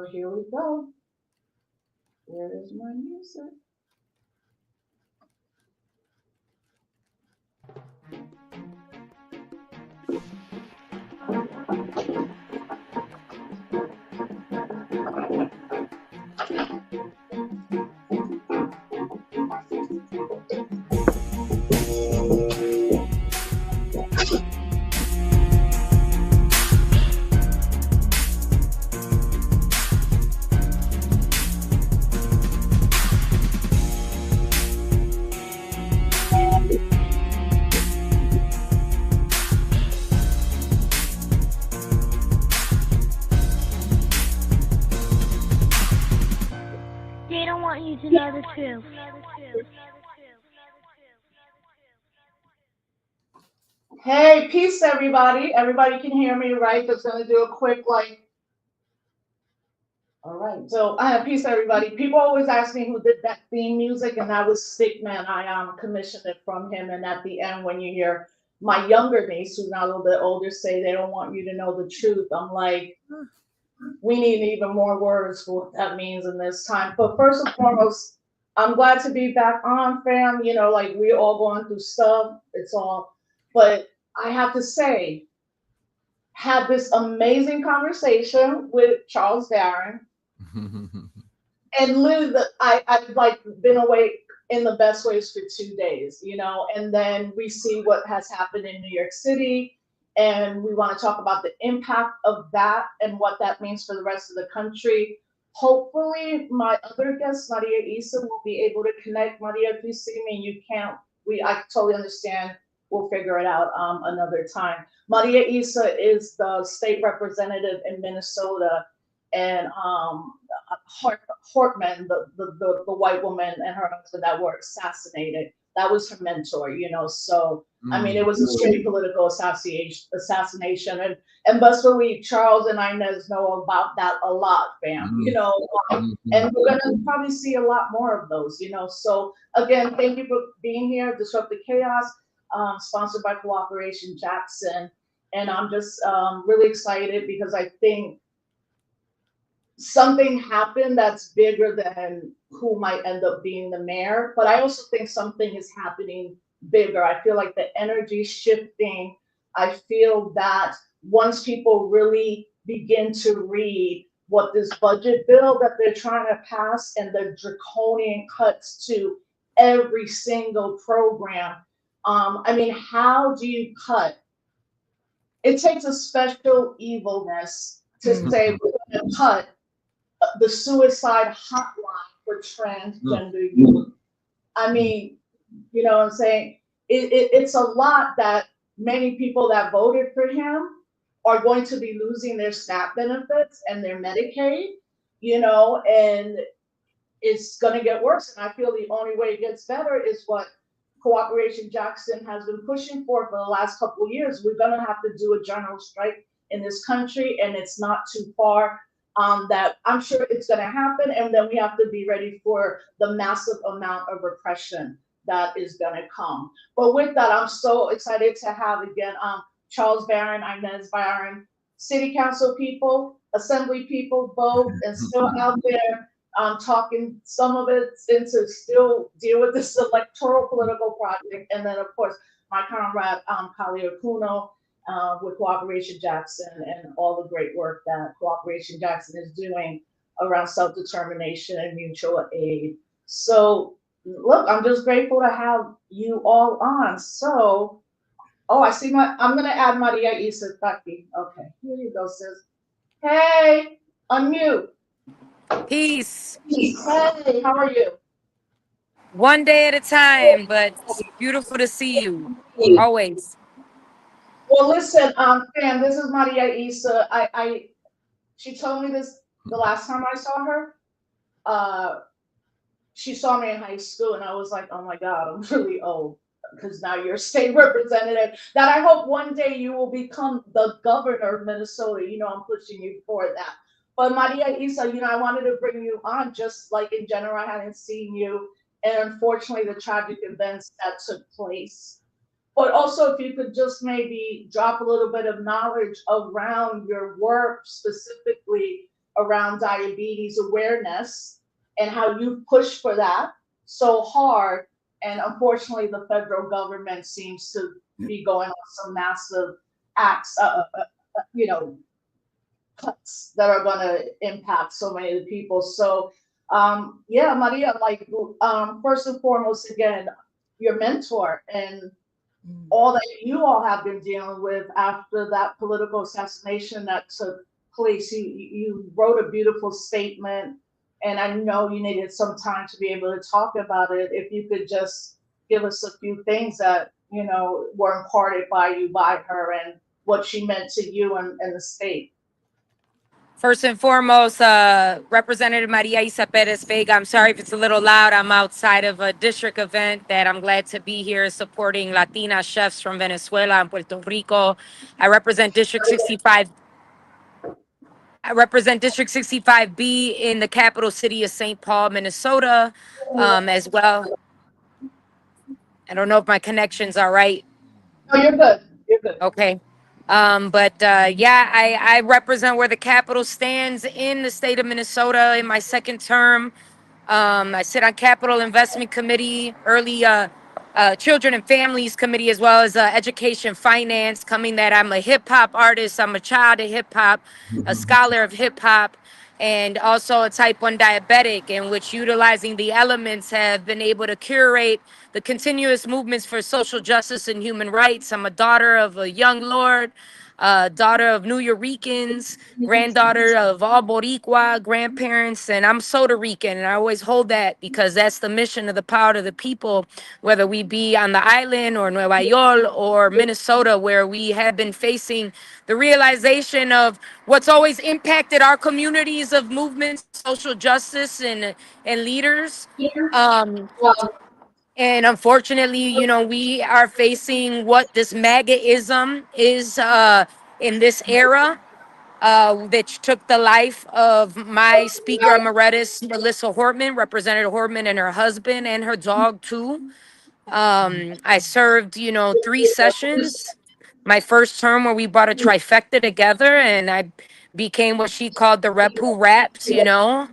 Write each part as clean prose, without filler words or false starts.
So here we go. Where is my music? They don't want you to know the truth. Hey, peace, everybody. Everybody can hear me, right? Just gonna do a quick like. All right. So, peace, everybody. People always ask me who did that theme music, and that was Stickman. I commissioned it from him. And at the end, when you hear my younger niece, who's now a little bit older, say they don't want you to know the truth, I'm like, we need even more words for what that means in this time. But first and foremost, I'm glad to be back on, fam. You know, like we're all going through stuff. It's all, but I have to say, had this amazing conversation with Charles Barron, and literally, I've like been awake in the best ways for 2 days, you know, and then we see what has happened in New York City, and we want to talk about the impact of that and what that means for the rest of the country. Hopefully, my other guest, Maria Isa, will be able to connect. Maria, if you see me and you can't, I totally understand. We'll figure it out another time. Maria Isa is the state representative in Minnesota, and Hortman, the white woman and her husband that were assassinated. That was her mentor, you know. So I mean, it was a straight political assassination, and best believe Charles and Inez know about that a lot, fam. You know, and we're gonna probably see a lot more of those, you know. So again, thank you for being here. Disrupt the Chaos, sponsored by Cooperation Jackson, and I'm just really excited because I think something happened that's bigger than who might end up being the mayor. But I also think something is happening bigger. I feel like the energy shifting. I feel that once people really begin to read what this budget bill that they're trying to pass and the draconian cuts to every single program. I mean, how do you cut? It takes a special evilness to say we're going to cut the suicide hotline for transgender youth. I mean, you know what I'm saying? It's a lot that many people that voted for him are going to be losing their SNAP benefits and their Medicaid, you know, and it's going to get worse. And I feel the only way it gets better is what Cooperation Jackson has been pushing for the last couple of years. We're going to have to do a general strike in this country, and it's not too far. That I'm sure it's going to happen, and then we have to be ready for the massive amount of repression that is going to come. But with that, I'm so excited to have again Charles Barron, Inez Barron, City Council people, Assembly people, both, and still out there talking some of it into still deal with this electoral political project, and then of course my comrade Kali Okuno. With Cooperation Jackson and all the great work that Cooperation Jackson is doing around self-determination and mutual aid. So look, I'm just grateful to have you all on. So, I see I'm gonna add Maria Isa Taki. Okay, here you go, sis. Hey, unmute. Peace. Hey, how are you? One day at a time, but it's beautiful to see you. Always. Well, listen, fam, this is Maria Isa. She told me this the last time I saw her. She saw me in high school, and I was like, oh my God, I'm really old because now you're a state representative. That I hope one day you will become the governor of Minnesota. You know, I'm pushing you for that. But Maria Isa, you know, I wanted to bring you on just like in general, I hadn't seen you. And unfortunately, the tragic events that took place. But also, if you could just maybe drop a little bit of knowledge around your work specifically around diabetes awareness and how you push for that so hard. And unfortunately, the federal government seems to be going on some massive acts, you know, cuts that are going to impact so many of the people. So, yeah, Maria, like, first and foremost, again, your mentor and all that you all have been dealing with after that political assassination that took place. You wrote a beautiful statement, and I know you needed some time to be able to talk about it. If you could just give us a few things that, you know, were imparted by you by her and what she meant to you and the state. First and foremost, Representative Maria Isa Perez Vega. I'm sorry if it's a little loud. I'm outside of a district event that I'm glad to be here supporting Latina chefs from Venezuela and Puerto Rico. I represent District 65. I represent District 65B in the capital city of St. Paul, Minnesota, as well. I don't know if my connection's all right. No, you're good. You're good. Okay. But yeah, I represent where the Capitol stands in the state of Minnesota in my second term. I sit on Capital Investment Committee, early Children and Families Committee, as well as Education Finance. Coming that I'm a hip hop artist, I'm a child of hip hop, a scholar of hip hop, and also a type 1 diabetic, in which utilizing the elements have been able to curate the continuous movements for social justice and human rights. I'm a daughter of a young lord, daughter of New Yorkers, granddaughter of all Boricua grandparents, and I'm Soda Rican, and I always hold that because that's the mission of the power of the people, whether we be on the island or Nueva York or Minnesota, where we have been facing the realization of what's always impacted our communities of movements, social justice, and leaders. Um, and unfortunately, you know, we are facing what this MAGAism is in this era, that took the life of my Speaker Emeritus, Melissa Hortman, Representative Hortman, and her husband and her dog, too. I served, you know, 3 sessions. My first term where we brought a trifecta together, and I became what she called the rep who raps, you know.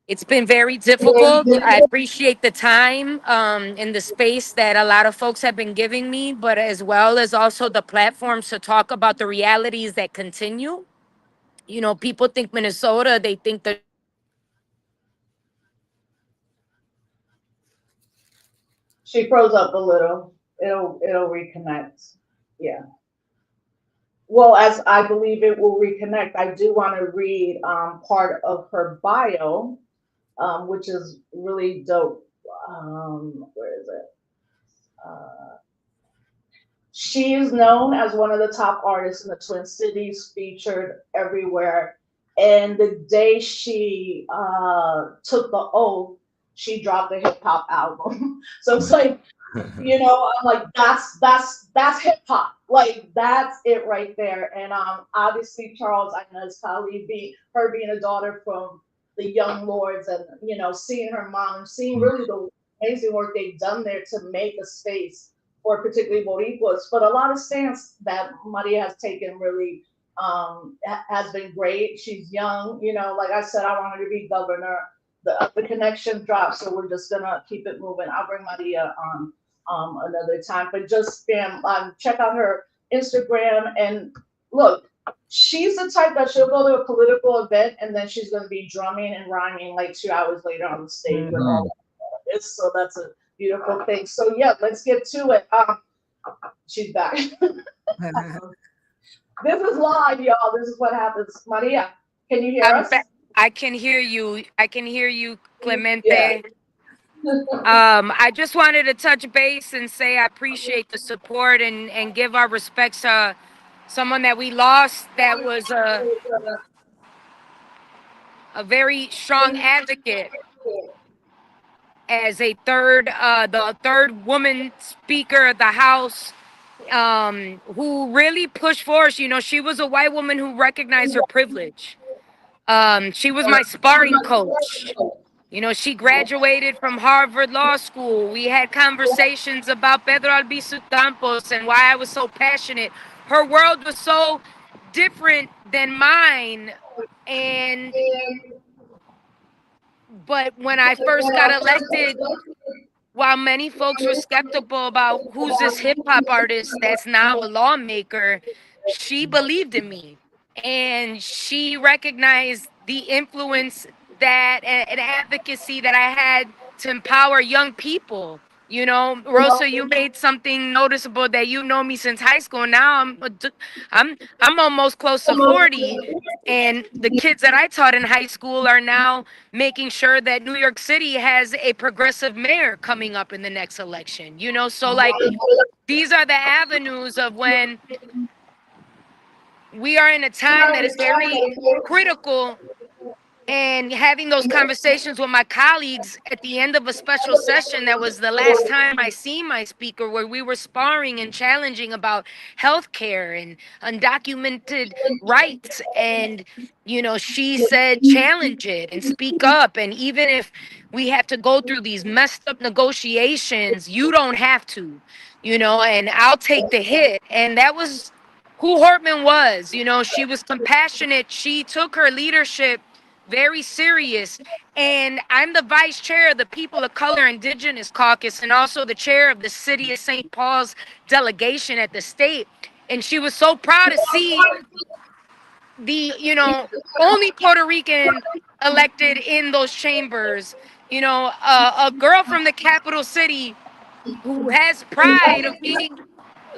It's been very difficult. I appreciate the time and the space that a lot of folks have been giving me, but as well as also the platforms to talk about the realities that continue. You know, people think Minnesota, they think that She froze up a little. It'll reconnect. Yeah. Well, as I believe it will reconnect, I do want to read part of her bio, which is really dope. Where is it? Uh, she is known as one of the top artists in the Twin Cities, featured everywhere. And the day she took the oath, she dropped a hip hop album. So it's like, you know, I'm like, that's hip hop. Like that's it right there. And obviously Charles, I know his colleague, her being a daughter from the Young Lords, and you know, seeing her mom and seeing really the amazing work they've done there to make a space for particularly Boricuas. But a lot of stance that Maria has taken really has been great. She's young, you know, like I said, I want her to be governor. The connection dropped, so we're just gonna keep it moving. I'll bring Maria on another time. But just spam, check out her Instagram and look. She's the type that she'll go to a political event and then she's going to be drumming and rhyming like 2 hours later on the stage with all of this. So that's a beautiful thing. So yeah, let's get to it. She's back. This is live, y'all. This is what happens. Maria, can you hear I'm us? I can hear you. I can hear you, Clemente. Yeah. I just wanted to touch base and say I appreciate the support and give our respects to someone that we lost that was a very strong advocate as the third woman speaker of the House, who really pushed for us. You know, she was a white woman who recognized her privilege. She was my sparring coach. You know, she graduated from Harvard Law School. We had conversations about Pedro Albizu Campos and why I was so passionate. Her world was so different than mine. And but when I first got elected, while many folks were skeptical about who's this hip hop artist that's now a lawmaker, she believed in me and she recognized the influence that and advocacy that I had to empower young people. You know, Rosa, you made something noticeable that you know me since high school. Now I'm almost close to 40, and the kids that I taught in high school are now making sure that New York City has a progressive mayor coming up in the next election. You know, so like these are the avenues of when we are in a time that is very critical, and having those conversations with my colleagues at the end of a special session that was the last time I seen my speaker, where we were sparring and challenging about healthcare and undocumented rights. And, you know, she said, challenge it and speak up. And even if we have to go through these messed up negotiations, you don't have to, you know, and I'll take the hit. And that was who Hortman was. You know, she was compassionate. She took her leadership very serious. And I'm the vice chair of the People of Color Indigenous Caucus and also the chair of the City of St. Paul's delegation at the state. And she was so proud to see the, you know, only Puerto Rican elected in those chambers. You know, a girl from the capital city who has pride of being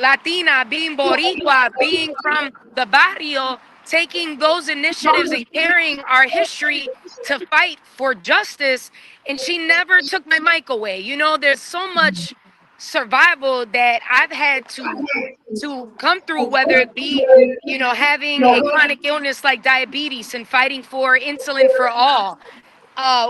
Latina, being Boricua, being from the barrio, taking those initiatives and carrying our history to fight for justice. And she never took my mic away. You know, there's so much survival that I've had to come through, whether it be, you know, having a chronic illness like diabetes and fighting for insulin for all,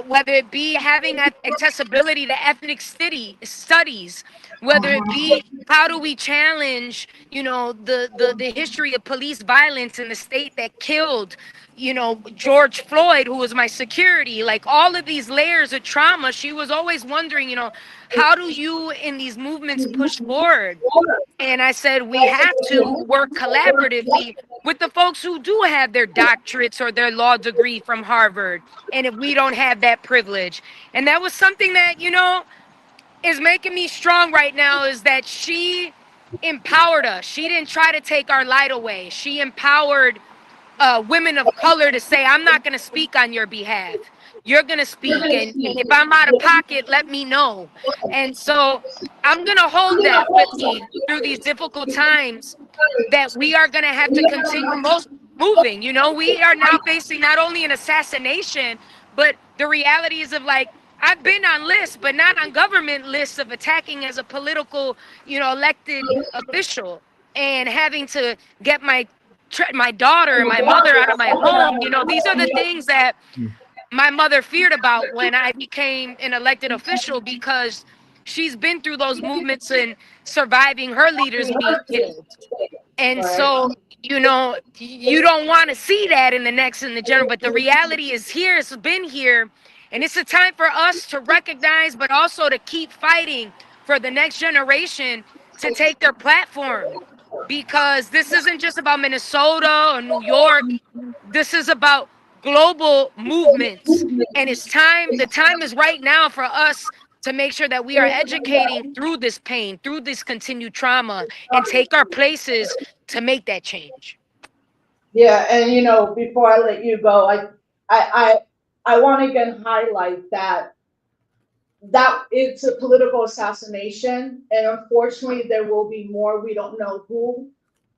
whether it be having accessibility to ethnic studies, whether it be how do we challenge, you know, the history of police violence in the state that killed, you know, George Floyd, who was my security, like all of these layers of trauma. She was always wondering, you know, how do you in these movements push forward? And I said, we have to work collaboratively with the folks who do have their doctorates or their law degree from Harvard. And if we don't have that privilege, and that was something that, you know, is making me strong right now, is that she empowered us. She didn't try to take our light away. She empowered women of color to say, I'm not going to speak on your behalf. You're going to speak. And if I'm out of pocket, let me know. And so I'm going to hold that with me through these difficult times, that we are going to have to continue moving. You know, we are now facing not only an assassination, but the realities of, like, I've been on lists, but not on government lists, of attacking as a political, you know, elected official, and having to get my daughter and my mother out of my home. You know, these are the things that my mother feared about when I became an elected official, because she's been through those movements and surviving her leaders being killed. And so, you know, you don't want to see that in the general, but the reality is here, it's been here. And it's a time for us to recognize, but also to keep fighting for the next generation to take their platform. Because this isn't just about Minnesota or New York. This is about global movements. And the time is right now for us to make sure that we are educating through this pain, through this continued trauma, and take our places to make that change. Yeah, and you know, before I let you go, I, I want to again highlight that it's a political assassination, and unfortunately, there will be more. We don't know who,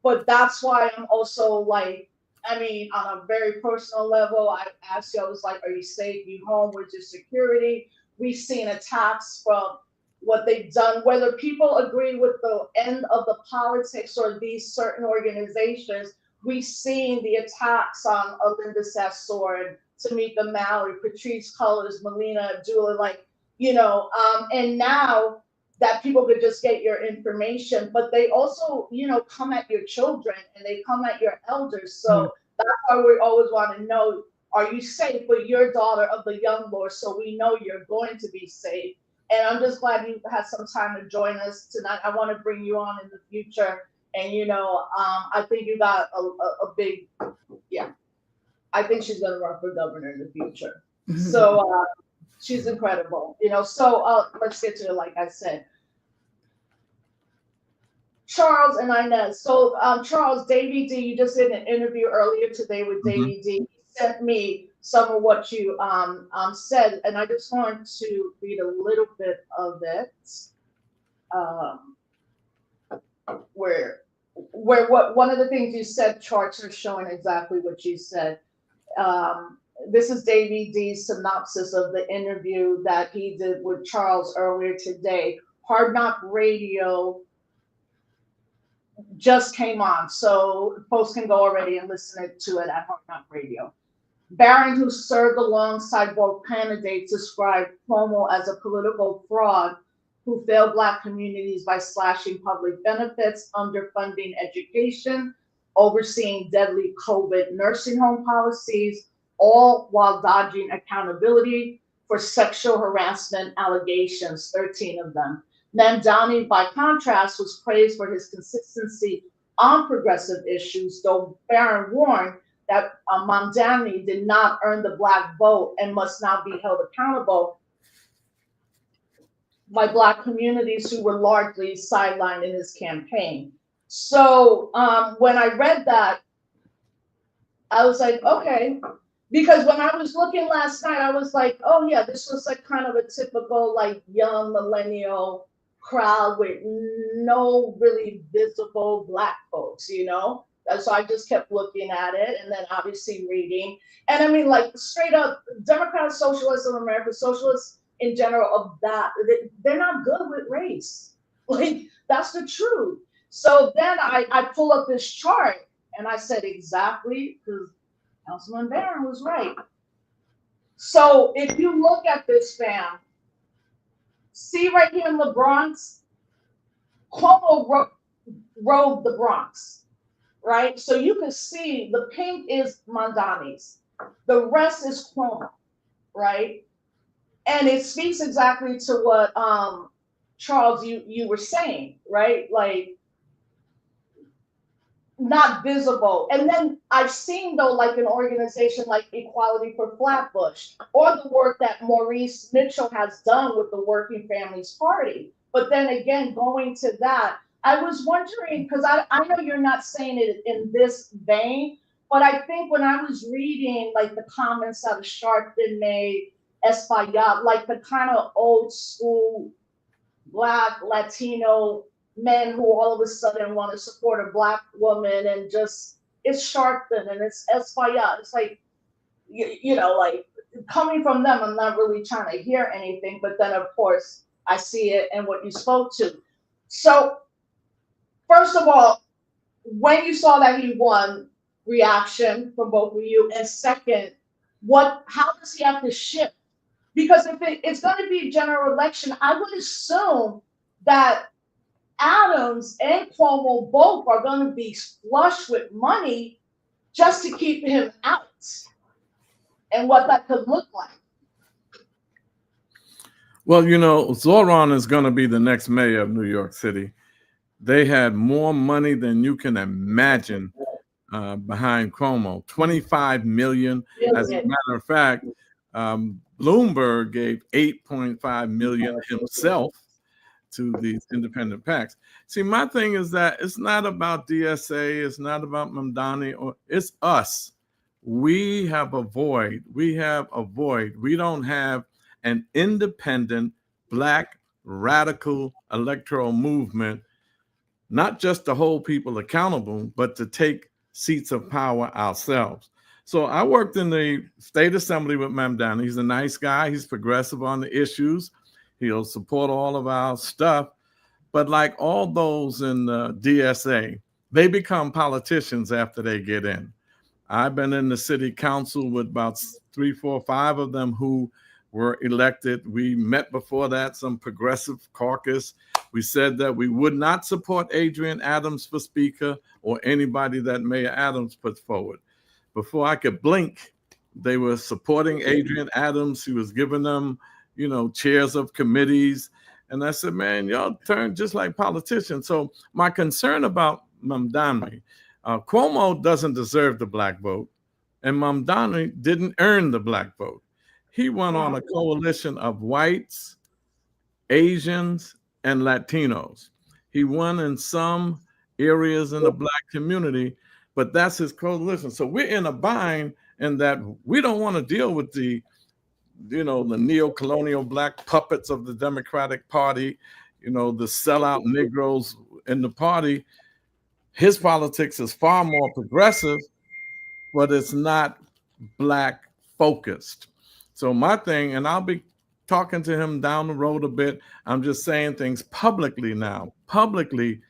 but that's why I'm also like, I mean, on a very personal level, I asked you, I was like, are you safe? You home? With your security? We've seen attacks from what they've done, whether people agree with the end of the politics or these certain organizations. We've seen the attacks on Alinda Sassour and Tamika Mallory, Patrice Cullors, Melina Abdullah, like, and now that people could just get your information, but they also, come at your children and they come at your elders. So that's why we always want to know, are you safe with your daughter of the young Lord? So we know you're going to be safe. And I'm just glad you had some time to join us tonight. I want to bring you on in the future. And I think you got a big, yeah. I think she's gonna run for governor in the future. So she's incredible. So let's get to it. Like I said, Charles and Inez. So Charles, Davey D, you just did an interview earlier today with Davey D. He sent me some of what you said, and I just want to read a little bit of it. Where what one of the things you said, charts are showing exactly what you said. This is Davey D's synopsis of the interview that he did with Charles earlier today. Hard Knock Radio just came on, so folks can go already and listen to it at Hard Knock Radio. Barron, who served alongside both candidates, described Cuomo as a political fraud who failed Black communities by slashing public benefits, underfunding education, overseeing deadly COVID nursing home policies, all while dodging accountability for sexual harassment allegations, 13 of them. Mamdani, by contrast, was praised for his consistency on progressive issues, though Barron warned that Mamdani did not earn the Black vote and must now be held accountable by Black communities who were largely sidelined in his campaign. So when I read that, I was like, okay, because when I was looking last night, I was like, oh yeah, this was like kind of a typical like young millennial crowd with no really visible Black folks, And so I just kept looking at it and then obviously reading. And I mean, like straight up, Democratic Socialists of America, socialists in general of that, they're not good with race. Like, that's the truth. So then I pull up this chart and I said exactly, because Councilman Barron was right. So if you look at this, fam, see right here in the Bronx, Cuomo rode the Bronx, right? So you can see the pink is Mamdani's, the rest is Cuomo, right? And it speaks exactly to what Charles you were saying, right? Like not visible. And then I've seen though, like an organization like Equality for Flatbush, or the work that Maurice Mitchell has done with the Working Families Party. But then again, going to that, I was wondering, because I know you're not saying it in this vein, but I think when I was reading like the comments that Sharpton made, Espaillat, like the kind of old school Black Latino men who all of a sudden want to support a Black woman, and just it's Sharpton and it's Espaillat. It's like, like coming from them, I'm not really trying to hear anything, but then of course I see it and what you spoke to. So first of all, when you saw that he won, reaction from both of you, and second, how does he have to shift? Because if it's going to be a general election, I would assume that Adams and Cuomo both are going to be flush with money just to keep him out, and what that could look like. Well, Zoran is going to be the next mayor of New York City. They had more money than you can imagine behind Cuomo, $25 million. As a matter of fact, Bloomberg gave $8.5 million himself to these independent PACs. See, my thing is that it's not about DSA, it's not about Mamdani, or it's us. We have a void. We don't have an independent Black radical electoral movement, not just to hold people accountable, but to take seats of power ourselves. So I worked in the state assembly with Mamdani. He's a nice guy. He's progressive on the issues. He'll support all of our stuff. But like all those in the DSA, they become politicians after they get in. I've been in the city council with about 3, 4, 5 of them who were elected. We met before that, some progressive caucus. We said that we would not support Adrian Adams for speaker or anybody that Mayor Adams puts forward. Before I could blink, they were supporting Adrian Adams. He was giving them, chairs of committees. And I said, man, y'all turn just like politicians. So my concern about Mamdani. Cuomo doesn't deserve the black vote, and Mamdani didn't earn the black vote. He won on a coalition of whites, Asians, and Latinos. He won in some areas in the black community, but that's his coalition. So we're in a bind in that we don't want to deal with the neo-colonial black puppets of the Democratic Party, the sellout Negroes in the party. His politics is far more progressive, but it's not black focused. So my thing, and I'll be talking to him down the road a bit, I'm just saying things publicly now. Publicly,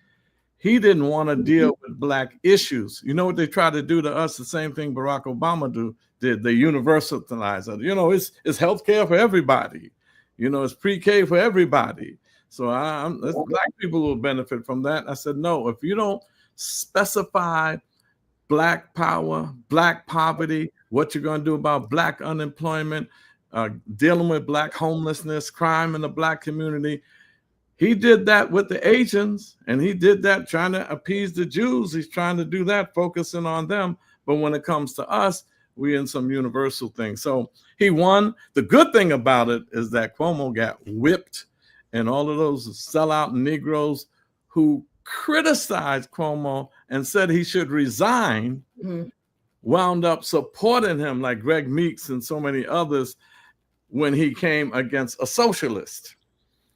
he didn't want to deal with black issues. You know what they tried to do to us? The same thing Barack Obama did. They universalized it. It's health care for everybody. It's pre-K for everybody. So black people will benefit from that. I said, no, if you don't specify black power, black poverty, what you're going to do about black unemployment, dealing with black homelessness, crime in the black community. He did that with the Asians, and he did that trying to appease the Jews. He's trying to do that, focusing on them. But when it comes to us, we're in some universal thing. So he won. The good thing about it is that Cuomo got whipped, and all of those sellout Negroes who criticized Cuomo and said he should resign wound up supporting him, like Greg Meeks and so many others, when he came against a socialist.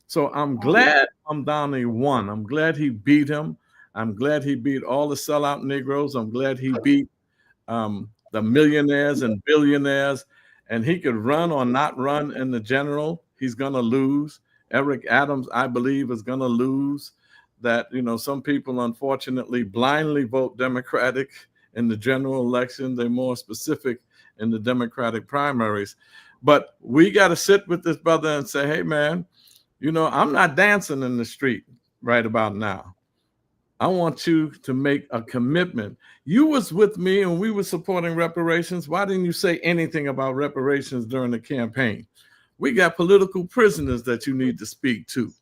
So I'm glad Mamdani won. I'm glad he beat him. I'm glad he beat all the sellout Negroes. I'm glad he beat the millionaires and billionaires. And he could run or not run in the general. He's going to lose. Eric Adams, I believe, is going to lose. That, some people, unfortunately, blindly vote Democratic in the general election. They're more specific in the Democratic primaries. But we got to sit with this brother and say, hey, man, I'm not dancing in the street right about now. I want you to make a commitment. You was with me and we were supporting reparations. Why didn't you say anything about reparations during the campaign? We got political prisoners that you need to speak to.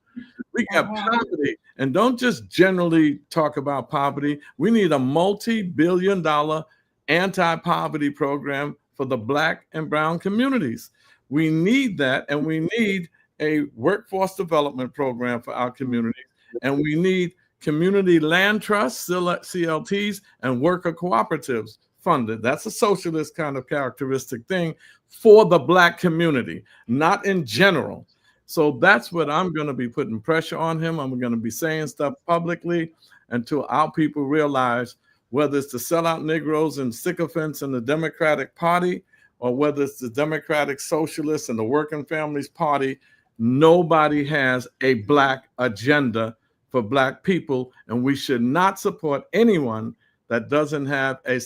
We got poverty. And don't just generally talk about poverty. We need a multi-billion-dollar anti-poverty program for the black and brown communities. We need that, and we need a workforce development program for our communities, and we need community land trusts, CLTs, and worker cooperatives funded. That's a socialist kind of characteristic thing for the black community, not in general. So that's what I'm going to be putting pressure on him. I'm going to be saying stuff publicly until our people realize, whether it's the sellout Negroes and sycophants in the Democratic Party, or whether it's the Democratic Socialists and the Working Families Party, nobody has a black agenda for black people, and we should not support anyone that doesn't have a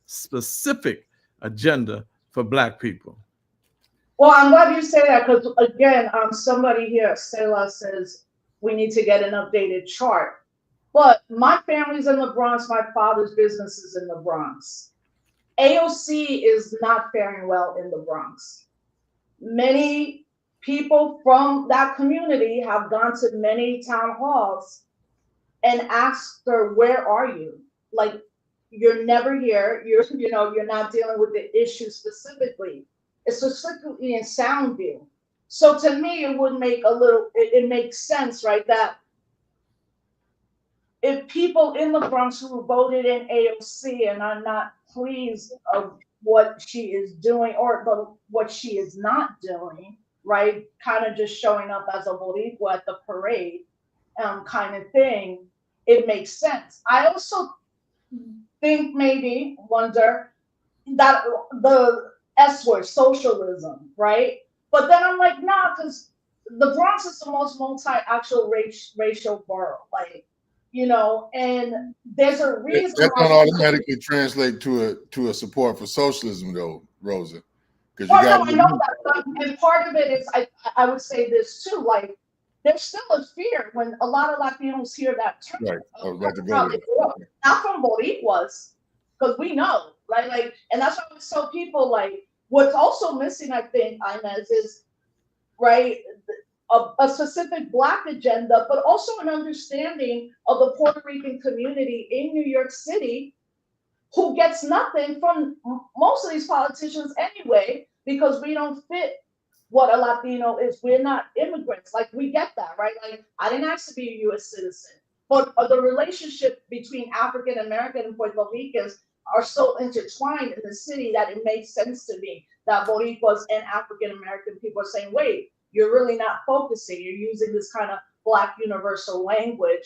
specific agenda for black people. Well, I'm glad you say that, because again, somebody here, Stella, says we need to get an updated chart. But my family's in the Bronx. My father's business is in the Bronx. AOC is not faring well in the Bronx. Many people from that community have gone to many town halls and asked her, where are you? Like, you're never here. You're not dealing with the issue specifically. It's specifically in Soundview. So to me, it makes sense, right? That if people in the Bronx who voted in AOC and are not pleased of what she is doing or what she is not doing, right? Kind of just showing up as a Boricua at the parade kind of thing, it makes sense. I also wonder that the S word, socialism, right? But then I'm like, nah, because the Bronx is the most racial borough, and there's a reason. That don't automatically translate to a support for socialism, though, Rosa. Because I know that, and part of it is I would say this too, like there's still a fear when a lot of Latinos hear that term. Right. I was about to go there. Not from Boricuas, because we know, right? Like, and that's why I always tell people, like, what's also missing, I think, Inez, is right. a specific Black agenda, but also an understanding of the Puerto Rican community in New York City, who gets nothing from most of these politicians anyway, because we don't fit what a Latino is. We're not immigrants. Like, we get that, right? Like, I didn't ask to be a US citizen. But the relationship between African American and Puerto Ricans are so intertwined in the city that it makes sense to me that Boricuas and African American people are saying, wait, you're really not focusing. You're using this kind of Black universal language,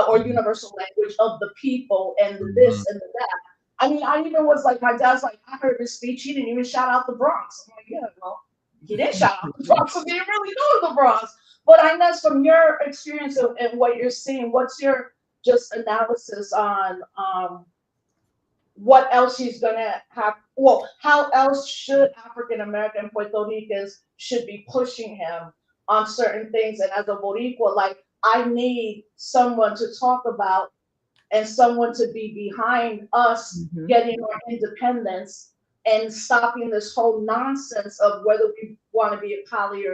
or universal language of the people and the this and the that. I mean, I even was like, my dad's like, I heard his speech, he didn't even shout out the Bronx. I'm like, yeah, well, he didn't shout out the Bronx, so he didn't really know the Bronx. But Inez, from your experience and what you're seeing, what's your just analysis on what else he's gonna have? Well, how else should African American Puerto Ricans should be pushing him on certain things? And as a Boricua, like, I need someone to talk about and someone to be behind us getting our independence and stopping this whole nonsense of whether we want to be a colony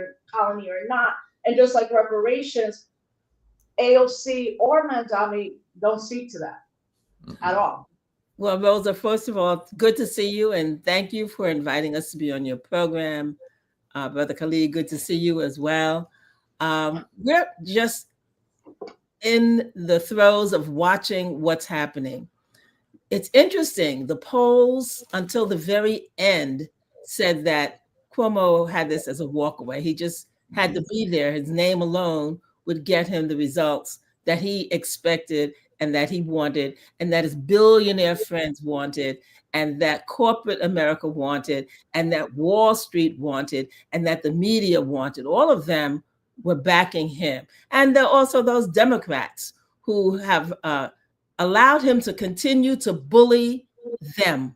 or not. And just like reparations, AOC or Mandami don't speak to that at all. Well, Rosa, first of all, good to see you, and thank you for inviting us to be on your program. Brother Khalid, good to see you as well. We're just in the throes of watching what's happening. It's interesting. The polls until the very end said that Cuomo had this as a walkaway. He just had to be there. His name alone would get him the results that he expected and that he wanted, and that his billionaire friends wanted, and that corporate America wanted, and that Wall Street wanted, and that the media wanted. All of them were backing him. And there are also those Democrats who have allowed him to continue to bully them.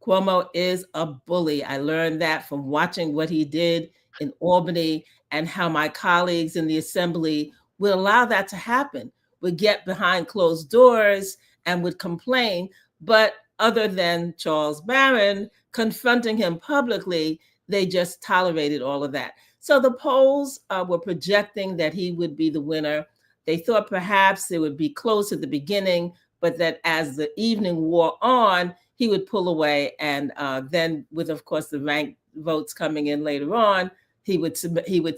Cuomo is a bully. I learned that from watching what he did in Albany, and how my colleagues in the assembly would allow that to happen, would get behind closed doors and would complain. But other than Charles Barron confronting him publicly, they just tolerated all of that. So the polls were projecting that he would be the winner. They thought perhaps it would be close at the beginning, but that as the evening wore on, he would pull away. And then with, of course, the ranked votes coming in later on, he would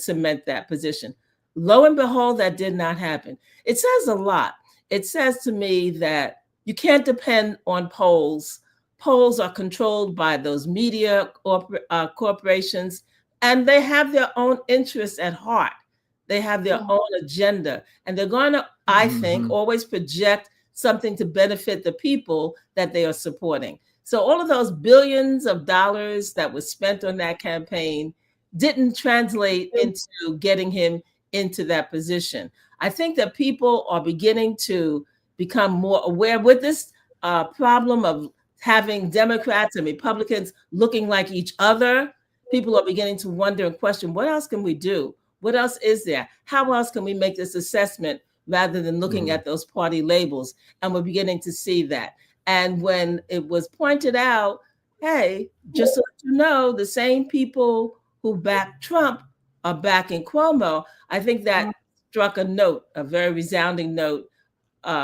cement that position. Lo and behold, that did not happen. It says a lot. It says to me that you can't depend on polls. Polls are controlled by those media corporations, and they have their own interests at heart. They have their own agenda, and they're going to, I think, always project something to benefit the people that they are supporting. So all of those billions of dollars that was spent on that campaign didn't translate into getting him into that position. I think that people are beginning to become more aware with this problem of having Democrats and Republicans looking like each other. People are beginning to wonder and question, what else can we do? What else is there? How else can we make this assessment rather than looking at those party labels? And we're beginning to see that. And when it was pointed out, hey, just so you know, the same people who backed Trump are backing Cuomo, I think that struck a note, a very resounding note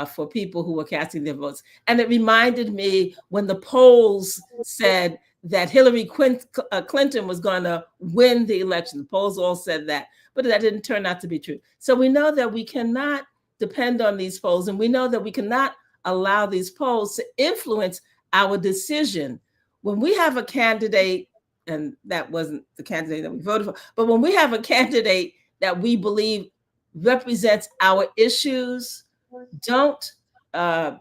for people who were casting their votes. And it reminded me when the polls said that Hillary Clinton was going to win the election. The polls all said that, but that didn't turn out to be true. So we know that we cannot depend on these polls, and we know that we cannot allow these polls to influence our decision. When we have a candidate, and that wasn't the candidate that we voted for, but when we have a candidate that we believe represents our issues, don't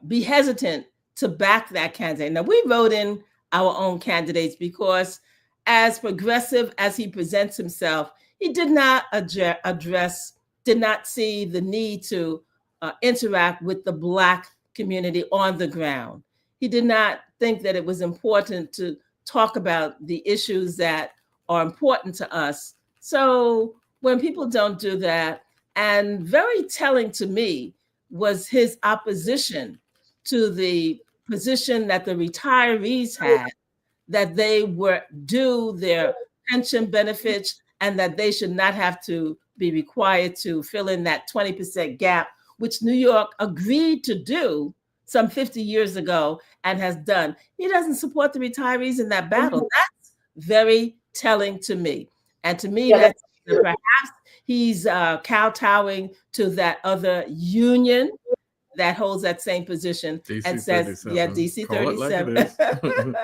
be hesitant to back that candidate. Now, we vote in our own candidates because as progressive as he presents himself, he did not did not see the need to interact with the Black community on the ground. He did not think that it was important to talk about the issues that are important to us. So when people don't do that, and very telling to me was his opposition to the position that the retirees had, that they were due their pension benefits and that they should not have to be required to fill in that 20% gap, which New York agreed to do some 50 years ago and has done. He doesn't support the retirees in that battle. That's very telling to me. And to me, that's perhaps he's kowtowing to that other union that holds that same position and says, yeah, DC 37. And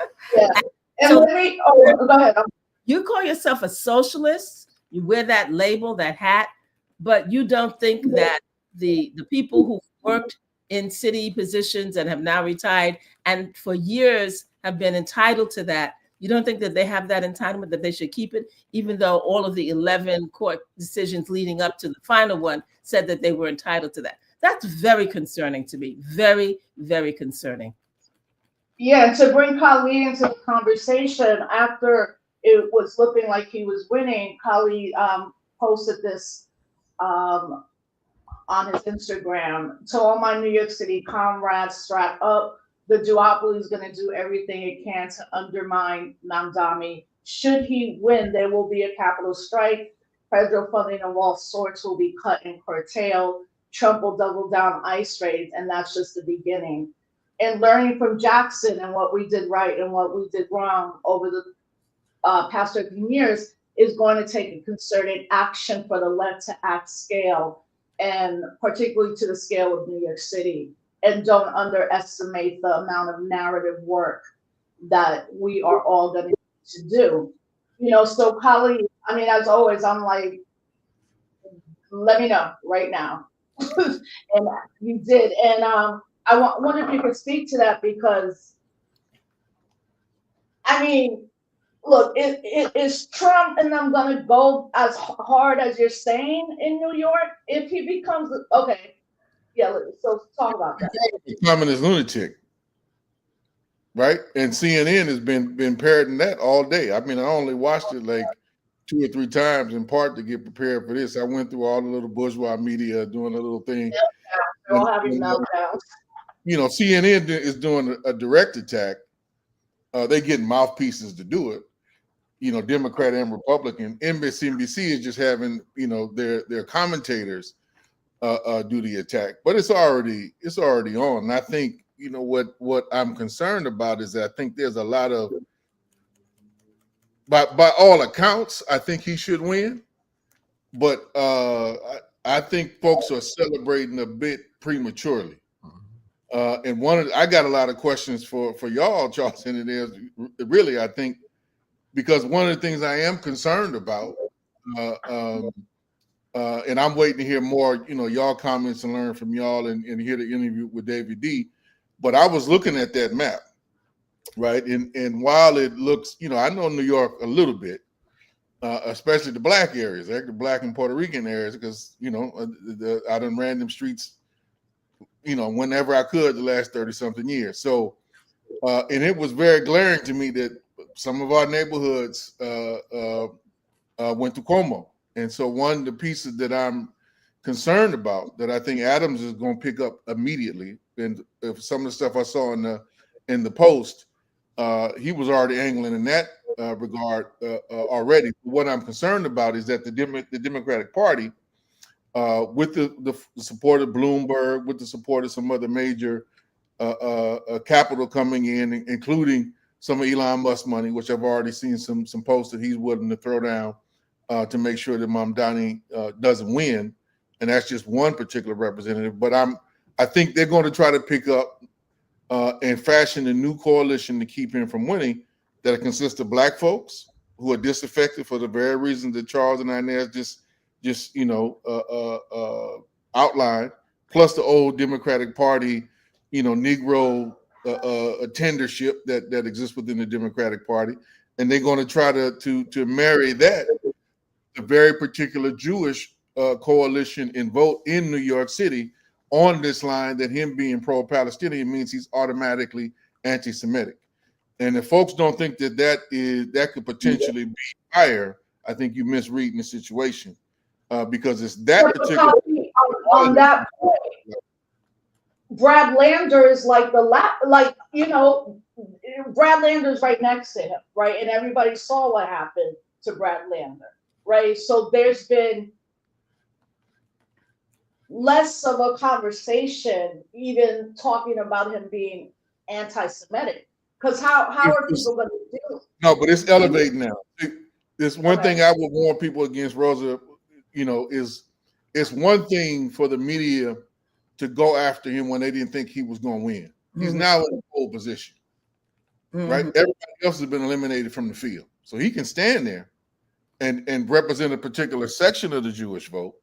so, go ahead. You call yourself a socialist, you wear that label, that hat, but you don't think that the people who worked in city positions and have now retired and for years have been entitled to that, you don't think that they have that entitlement, that they should keep it, even though all of the 11 court decisions leading up to the final one said that they were entitled to that? That's very concerning to me. Very, very concerning. Yeah, and to bring Kali into the conversation, after it was looking like he was winning, Kali posted this on his Instagram. To all my New York City comrades, strap up. The duopoly is going to do everything it can to undermine Namdami. Should he win, there will be a capital strike. Federal funding of all sorts will be cut and curtailed. Trump will double down ICE raids, and that's just the beginning. And learning from Jackson and what we did right and what we did wrong over the past 13 years is going to take a concerted action for the left to act scale, and particularly to the scale of New York City. And don't underestimate the amount of narrative work that we are all going to need to do. You know, so Kali, I mean, as always, I'm like, let me know right now. And you did. And I wonder if you could speak to that, because, I mean, look, is Trump and them going to go as hard as you're saying in New York if he becomes, okay. Yeah, so talk about that. Communist lunatic, right? And CNN has been parroting that all day. I mean, I only watched it like 2 or 3 times in part to get prepared for this. I went through all the little bourgeois media doing a little thing. They're all having meltdowns. You know, CNN is doing a direct attack. They getting mouthpieces to do it. You know, Democrat and Republican. MSNBC is just having, you know, their commentators do the attack, but it's already on. And I think, you know, what I'm concerned about is that I think there's a lot of, by all accounts, I think he should win, but I think folks are celebrating a bit prematurely. And I got a lot of questions for y'all, Charleston, and there's really, I think, because one of the things I am concerned about, and I'm waiting to hear more, you know, y'all comments and learn from y'all and hear the interview with David D. But I was looking at that map, right? And while it looks, you know, I know New York a little bit, especially the black areas, like the black and Puerto Rican areas, because, you know, I done ran them streets, you know, whenever I could the last 30-something years. So, and it was very glaring to me that some of our neighborhoods went to Cuomo. And so one of the pieces that I'm concerned about, that I think Adams is going to pick up immediately, and if some of the stuff I saw in the Post, he was already angling in that regard already. What I'm concerned about is that the Democratic Party, with the support of Bloomberg, with the support of some other major capital coming in, including some of Elon Musk money, which I've already seen some posts that he's willing to throw down to make sure that Mamdani doesn't win, and that's just one particular representative. But I think they're going to try to pick up and fashion a new coalition to keep him from winning that consists of black folks who are disaffected for the very reasons that Charles and Inez just you know outlined, plus the old Democratic Party, you know, Negro tendership that exists within the Democratic Party, and they're going to try to marry that. A very particular Jewish coalition and vote in New York City on this line that him being pro-Palestinian means he's automatically anti-Semitic. And if folks don't think that could potentially be higher, I think you're misreading the situation because it's that particular. On that point, Brad Lander is like you know, Brad Lander's right next to him, right? And everybody saw what happened to Brad Lander. right? So there's been less of a conversation, even talking about him being anti-Semitic. Because how are people going to do? No, but it's elevating now. This one Okay. thing I would warn people against, Rosa, is it's one thing for the media to go after him when they didn't think he was going to win. He's now in a pole position, right? Everybody else has been eliminated from the field. So he can stand there and represent a particular section of the Jewish vote.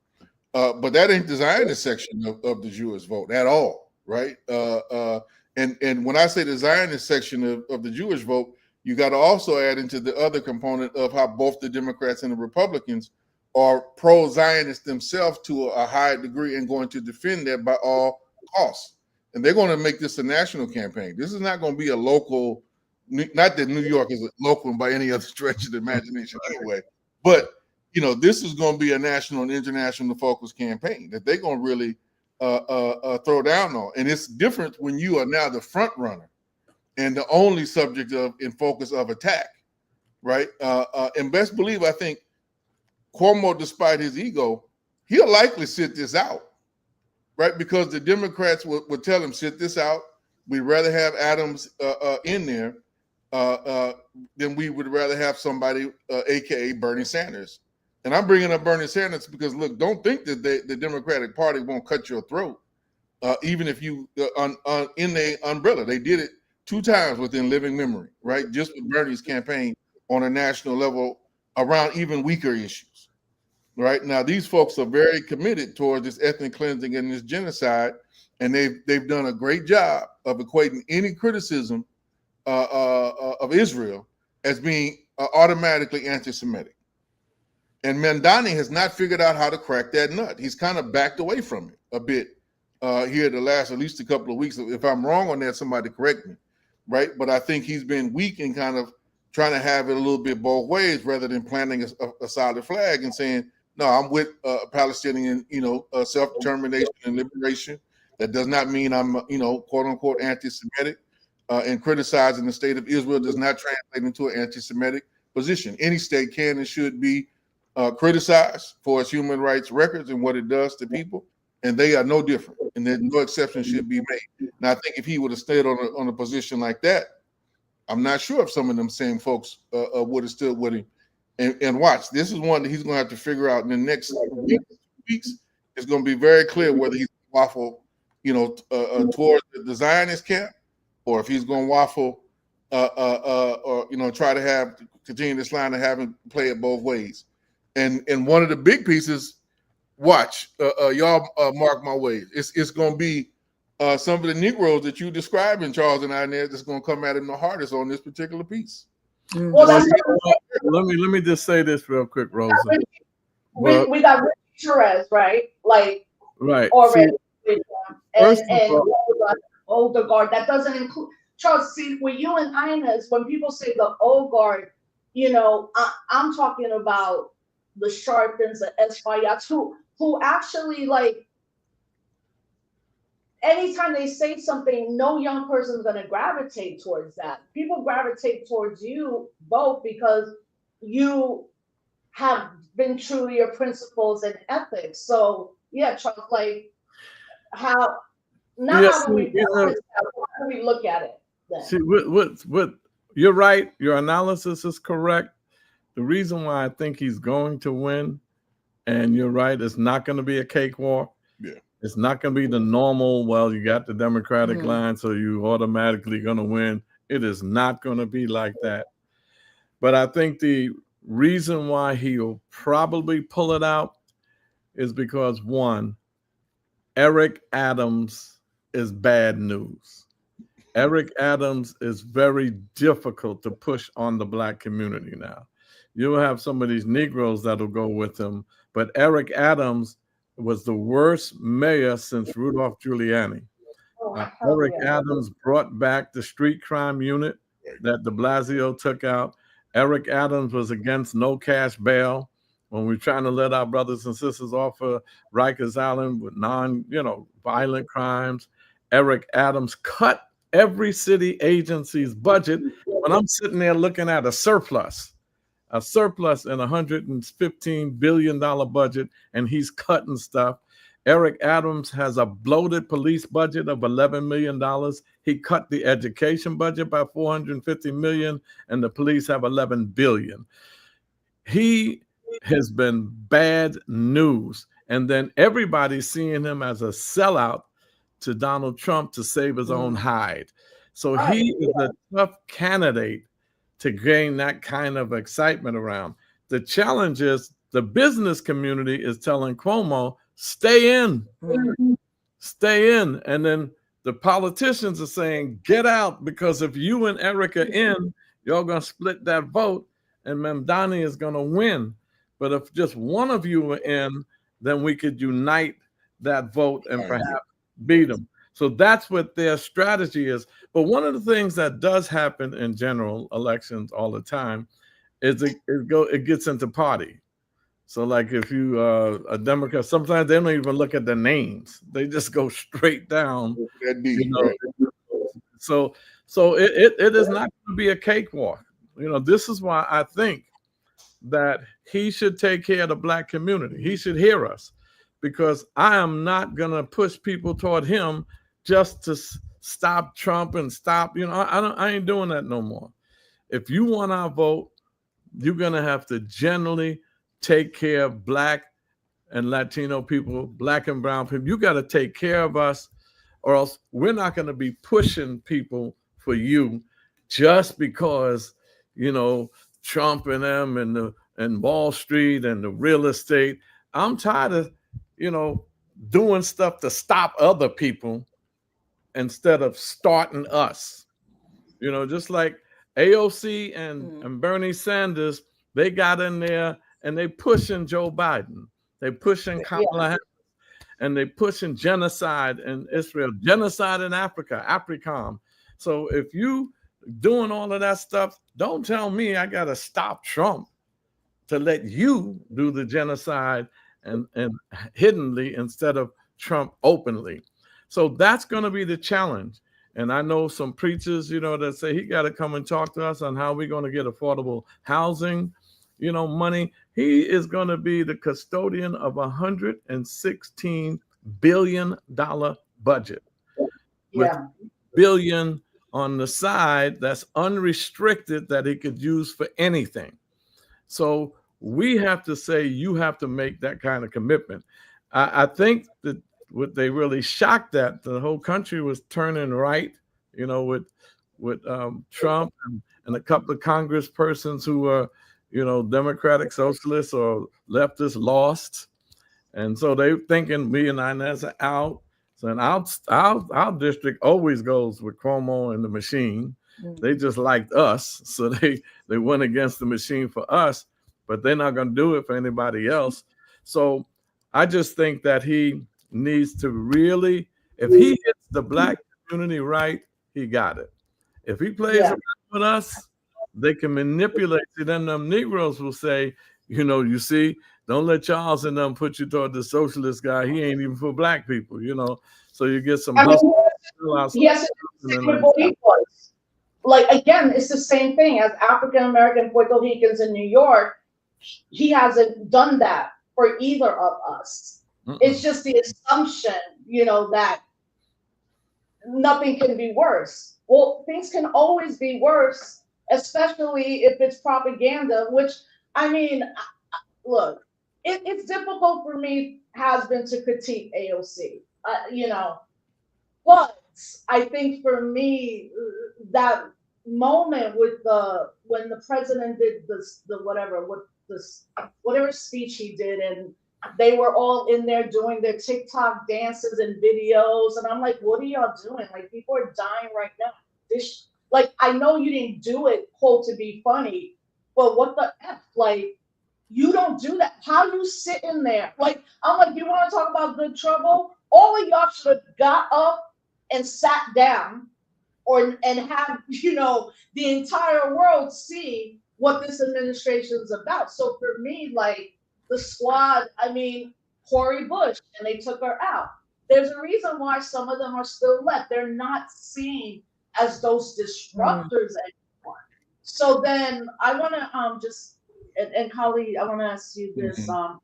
But that ain't the Zionist section of the Jewish vote at all, right? And when I say the Zionist section of the Jewish vote, you got to also add into the other component of how both the Democrats and the Republicans are pro-Zionist themselves to a high degree and going to defend that by all costs. And they're going to make this a national campaign. This is not going to be a local, not that New York is a local by any other stretch of the imagination anyway, but this is going to be a national and international focused campaign that they're going to really throw down on. And it's different when you are now the front runner and the only subject of in focus of attack, right? And best believe, I think Cuomo, despite his ego, he'll likely sit this out, right? Because the Democrats would tell him, sit this out. We'd rather have Adams in there than we would rather have somebody, AKA Bernie Sanders. And I'm bringing up Bernie Sanders because, look, don't think that the Democratic Party won't cut your throat, even if you in the umbrella. They did it 2 times within living memory, right? Just with Bernie's campaign on a national level around even weaker issues, right? Now, these folks are very committed towards this ethnic cleansing and this genocide, and they've done a great job of equating any criticism of Israel as being automatically anti-Semitic. And Mandani has not figured out how to crack that nut. He's kind of backed away from it a bit here the last at least a couple of weeks. If I'm wrong on that, somebody correct me, right? But I think he's been weak in kind of trying to have it a little bit both ways rather than planting a solid flag and saying, no, I'm with Palestinian, self-determination and liberation. That does not mean I'm, quote unquote, anti-Semitic. And criticizing the state of Israel does not translate into an anti-Semitic position. Any state can and should be criticized for its human rights records and what it does to people, and they are no different, and there's no exception should be made. Now, I think if he would have stayed on a position like that, I'm not sure if some of them same folks would have stood with him. And watch, this is one that he's going to have to figure out in the next weeks. It's going to be very clear whether he's waffle, towards the Zionist camp, or if he's going to waffle, or try to continue this line of having play it both ways. And one of the big pieces, watch, y'all mark my way. It's going to be some of the Negroes that you describing, Charles and I, there, that's going to come at him the hardest on this particular piece. Well, that's let me just say this real quick, Rosa. we got Ricky Torres, right? Like, right already. See, and older guard, that doesn't include Charles. See, with you and Inez, when people say the old guard, I'm talking about the Sharpens, the Espayats, who actually, like, anytime they say something, no young person's going to gravitate towards that. People gravitate towards you both because you have been true to your principles and ethics. So yeah, Charles, like, how do we look at it then? See, what you're right. Your analysis is correct. The reason why I think he's going to win, and you're right, it's not going to be a cakewalk. Yeah. It's not going to be the normal, well, you got the Democratic line, so you automatically going to win. It is not going to be like that. But I think the reason why he'll probably pull it out is because, one, Eric Adams is bad news. Eric Adams is very difficult to push on the Black community now. You'll have some of these Negroes that'll go with him, but Eric Adams was the worst mayor since Rudolph Giuliani. Eric Adams brought back the street crime unit that de Blasio took out. Eric Adams was against no cash bail when we're trying to let our brothers and sisters off of Rikers Island with violent crimes. Eric Adams cut every city agency's budget when I'm sitting there looking at a surplus. a surplus in $115 billion budget, and he's cutting stuff. Eric Adams has a bloated police budget of $11 million. He cut the education budget by $450 million, and the police have $11 billion. He has been bad news. And then everybody's seeing him as a sellout to Donald Trump to save his own hide. So he is a tough candidate to gain that kind of excitement around. The challenge is the business community is telling Cuomo, stay in, stay in. And then the politicians are saying, get out, because if you and Eric are in, you're going to split that vote and Mamdani is going to win. But if just one of you are in, then we could unite that vote and perhaps beat them. So that's what their strategy is. But one of the things that does happen in general elections all the time is it gets into party. So like if you a Democrat, sometimes they don't even look at the names; they just go straight down. So it is not going to be a cakewalk. This is why I think that he should take care of the Black community. He should hear us, because I am not going to push people toward him just to stop Trump and stop. I ain't doing that no more. If you want our vote, you're going to have to generally take care of Black and Latino people, Black and brown people. You got to take care of us, or else we're not going to be pushing people for you just because, Trump and them and Wall Street and the real estate. I'm tired of, doing stuff to stop other people instead of starting us. Just like AOC and Bernie Sanders, they got in there and they pushing Joe Biden. They pushing Kamala Harris, and they pushing genocide in Israel, genocide in Africa, AFRICOM. So if you doing all of that stuff, don't tell me I got to stop Trump to let you do the genocide and hiddenly instead of Trump openly. So that's going to be the challenge. And I know some preachers, that say he got to come and talk to us on how we're going to get affordable housing, money. He is going to be the custodian of $116 billion budget. With billion on the side that's unrestricted that he could use for anything. So we have to say, you have to make that kind of commitment. I think that what they really shocked at, the whole country was turning right, with Trump and a couple of congresspersons who were, Democratic socialists or leftists lost. And so they thinking me and Inez are out. So and our district always goes with Cuomo and the machine. They just liked us. So they went against the machine for us, but they're not going to do it for anybody else. So I just think that he needs to really, if he hits the Black community right, he got it. If he plays around with us, they can manipulate. See, then them Negroes will say, you see, don't let Charles and them put you toward the socialist guy. He ain't even for Black people, So you get some. Yes, like again, it's the same thing as African American Puerto Ricans in New York. He hasn't done that for either of us. It's just the assumption, that nothing can be worse. Well, things can always be worse, especially if it's propaganda, which, look, it's difficult for me, has been, to critique AOC, but I think for me, that moment when the president did whatever speech he did, and they were all in there doing their TikTok dances and videos, and I'm like, what are y'all doing? Like, people are dying right now. I know you didn't do it, quote, to be funny, but what the F? Like, you don't do that. How you sitting there? Like, I'm like, you want to talk about good trouble? All of y'all should have got up and sat down, and have, the entire world see what this administration is about. So for me, like, the squad, Cori Bush, and they took her out. There's a reason why some of them are still left. They're not seen as those disruptors anymore. So then I want to just and Holly, I want to ask you this. Mhm.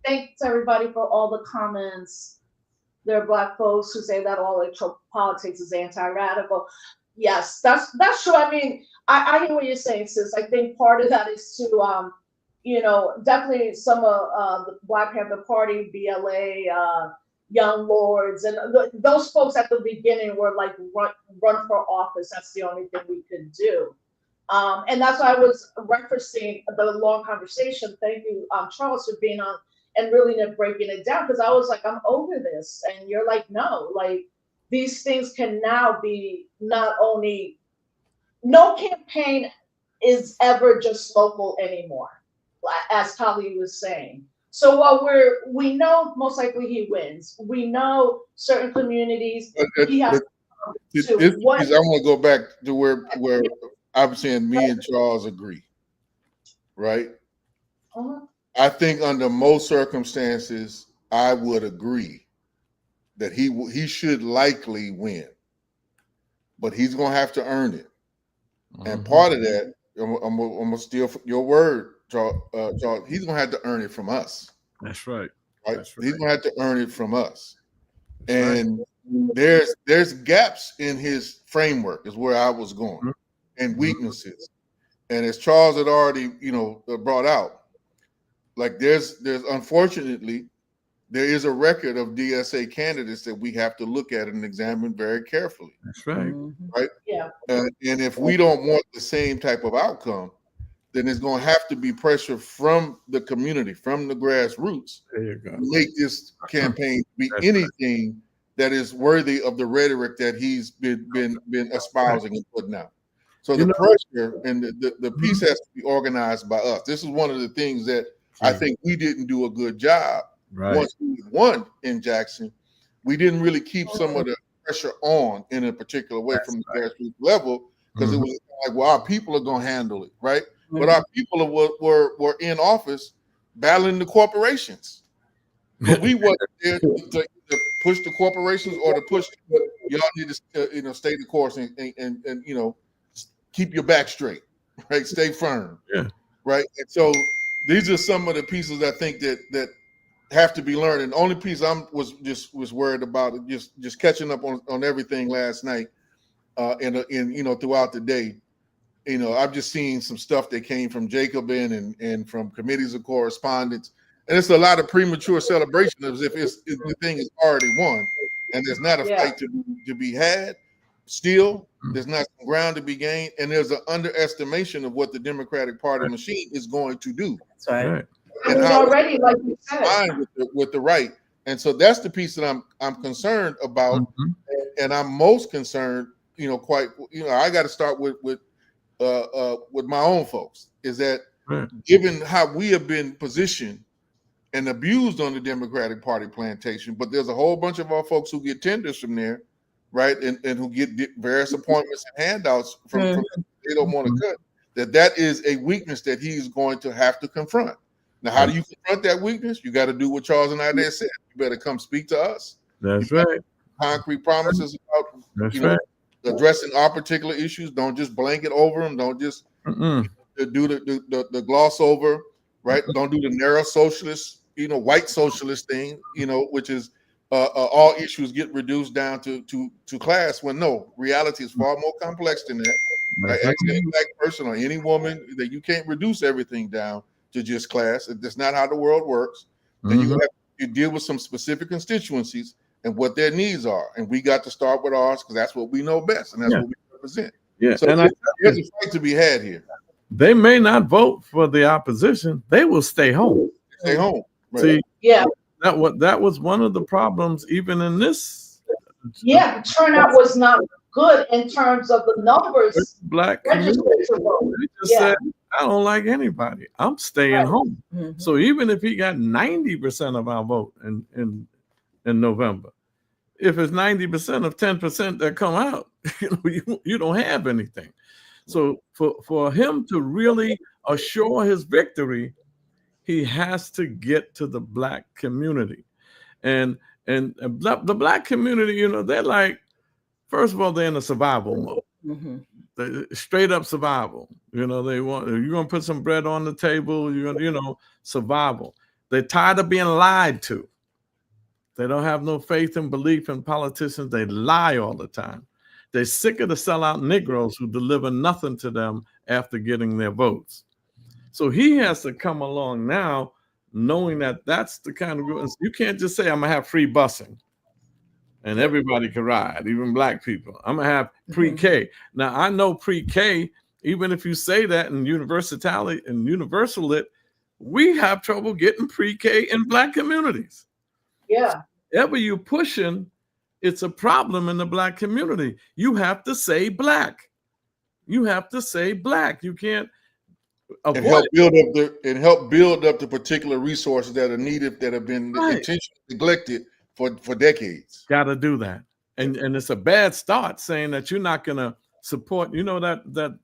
Thanks everybody for all the comments. There are Black folks who say that all electoral politics is anti-radical. Yes, that's true. I mean, I hear what you're saying, sis. I think part of that is to definitely some of the Black Panther Party, BLA, Young Lords, and those folks at the beginning were like run for office. That's the only thing we could do. And that's why I was referencing the long conversation. Thank you, Charles, for being on and really breaking it down, because I was like, I'm over this. And you're like, no, like these things can now be not only, no campaign is ever just local anymore, as Kali was saying. So while we know most likely he wins, we know certain communities, he has to what. I want to go back to where I'm saying me and Charles agree, right? Uh-huh. I think under most circumstances, I would agree that he should likely win, but he's going to have to earn it. And part of that, I'm going to steal your word, Charles. He's going to have to earn it from us. That's right. Right? That's right. He's going to have to earn it from us. That's And there's gaps in his framework is where I was going, and weaknesses. And as Charles had already, brought out, like there's unfortunately there is a record of DSA candidates that we have to look at and examine very carefully. That's right. Right. Yeah. And if we don't want the same type of outcome, then there's going to have to be pressure from the community, from the grassroots, There you go. to make this campaign be That's anything that is worthy of the rhetoric that he's been espousing and putting out. So the pressure and the piece has to be organized by us. This is one of the things that I think we didn't do a good job. Right. Once we won in Jackson, we didn't really keep some of the pressure on in a particular way from the grassroots level, because it was like, well, our people are going to handle it, right? But our people were in office battling the corporations. But we wasn't there to push the corporations or to push y'all need to stay the course and keep your back straight, right? Stay firm. Yeah. Right. And so these are some of the pieces I think that have to be learned. And the only piece was worried about just catching up on everything last night and throughout the day. I've just seen some stuff that came from Jacobin and from committees of correspondence. And it's a lot of premature celebration as if the thing is already won. And there's not a fight to be had. Still, there's not some ground to be gained. And there's an underestimation of what the Democratic Party machine is going to do. That's right. And it's how already, like you said, with the right. And so that's the piece that I'm concerned about. And I'm most concerned, I got to start with my own folks, is that given how we have been positioned and abused on the Democratic Party plantation, but there's a whole bunch of our folks who get tenders from there, right, and who get various appointments and handouts from they don't want to cut. That is a weakness that he's going to have to confront. Now, how do you confront that weakness? You got to do what Charles and I there said. You better come speak to us. That's right. Concrete promises about addressing our particular issues. Don't just blanket over them. Don't just do the gloss over, right? Don't do the narrow socialist, white socialist thing, which is all issues get reduced down to class. When no, reality is far more complex than that. Right? Ask any black person or any woman that you can't reduce everything down to just class. That's not how the world works. Then you have to deal with some specific constituencies and what their needs are. And we got to start with ours because that's what we know best and that's what we represent. Yeah. So there's a fight to be had here. They may not vote for the opposition. They will stay home. Stay home. Right. See, that was one of the problems even in this. Yeah, turnout was not good in terms of the numbers. Black community. They just said, I don't like anybody. I'm staying home. So even if he got 90% of our vote in November, if it's 90% of 10% that come out, you don't have anything. So for him to really assure his victory, he has to get to the black community. And the black community, they're like, first of all, they're in a survival mode. straight up survival. You know, they want, you're gonna put some bread on the table, you're gonna, you know, survival. They're tired of being lied to. They don't have no faith and belief in politicians. They lie all the time. They're sick of the sellout Negroes who deliver nothing to them after getting their votes. So he has to come along now knowing that that's the kind of, you can't just say, I'm gonna have free busing and everybody can ride, even black people. I'm gonna have pre-K. Now I know pre-K, even if you say that in universality and universal lit, we have trouble getting pre-K in black communities. Yeah. Ever you pushing, it's a problem in the black community. You have to say black. You have to say black. You can't and help build up the particular resources that are needed that have been intentionally neglected for decades. Got to do that, and it's a bad start saying that you're not going to support. You know that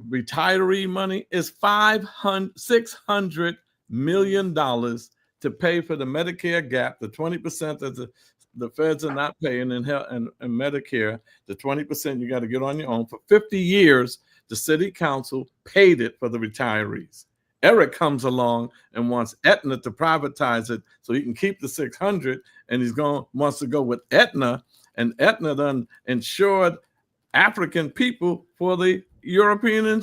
retiree money is $600 million to pay for the Medicare gap, the 20% that the feds are not paying in health and Medicare, the 20% you got to get on your own. For 50 years, the city council paid it for the retirees. Eric comes along and wants Aetna to privatize it so he can keep the 600, and wants to go with Aetna, and Aetna then insured African people for the European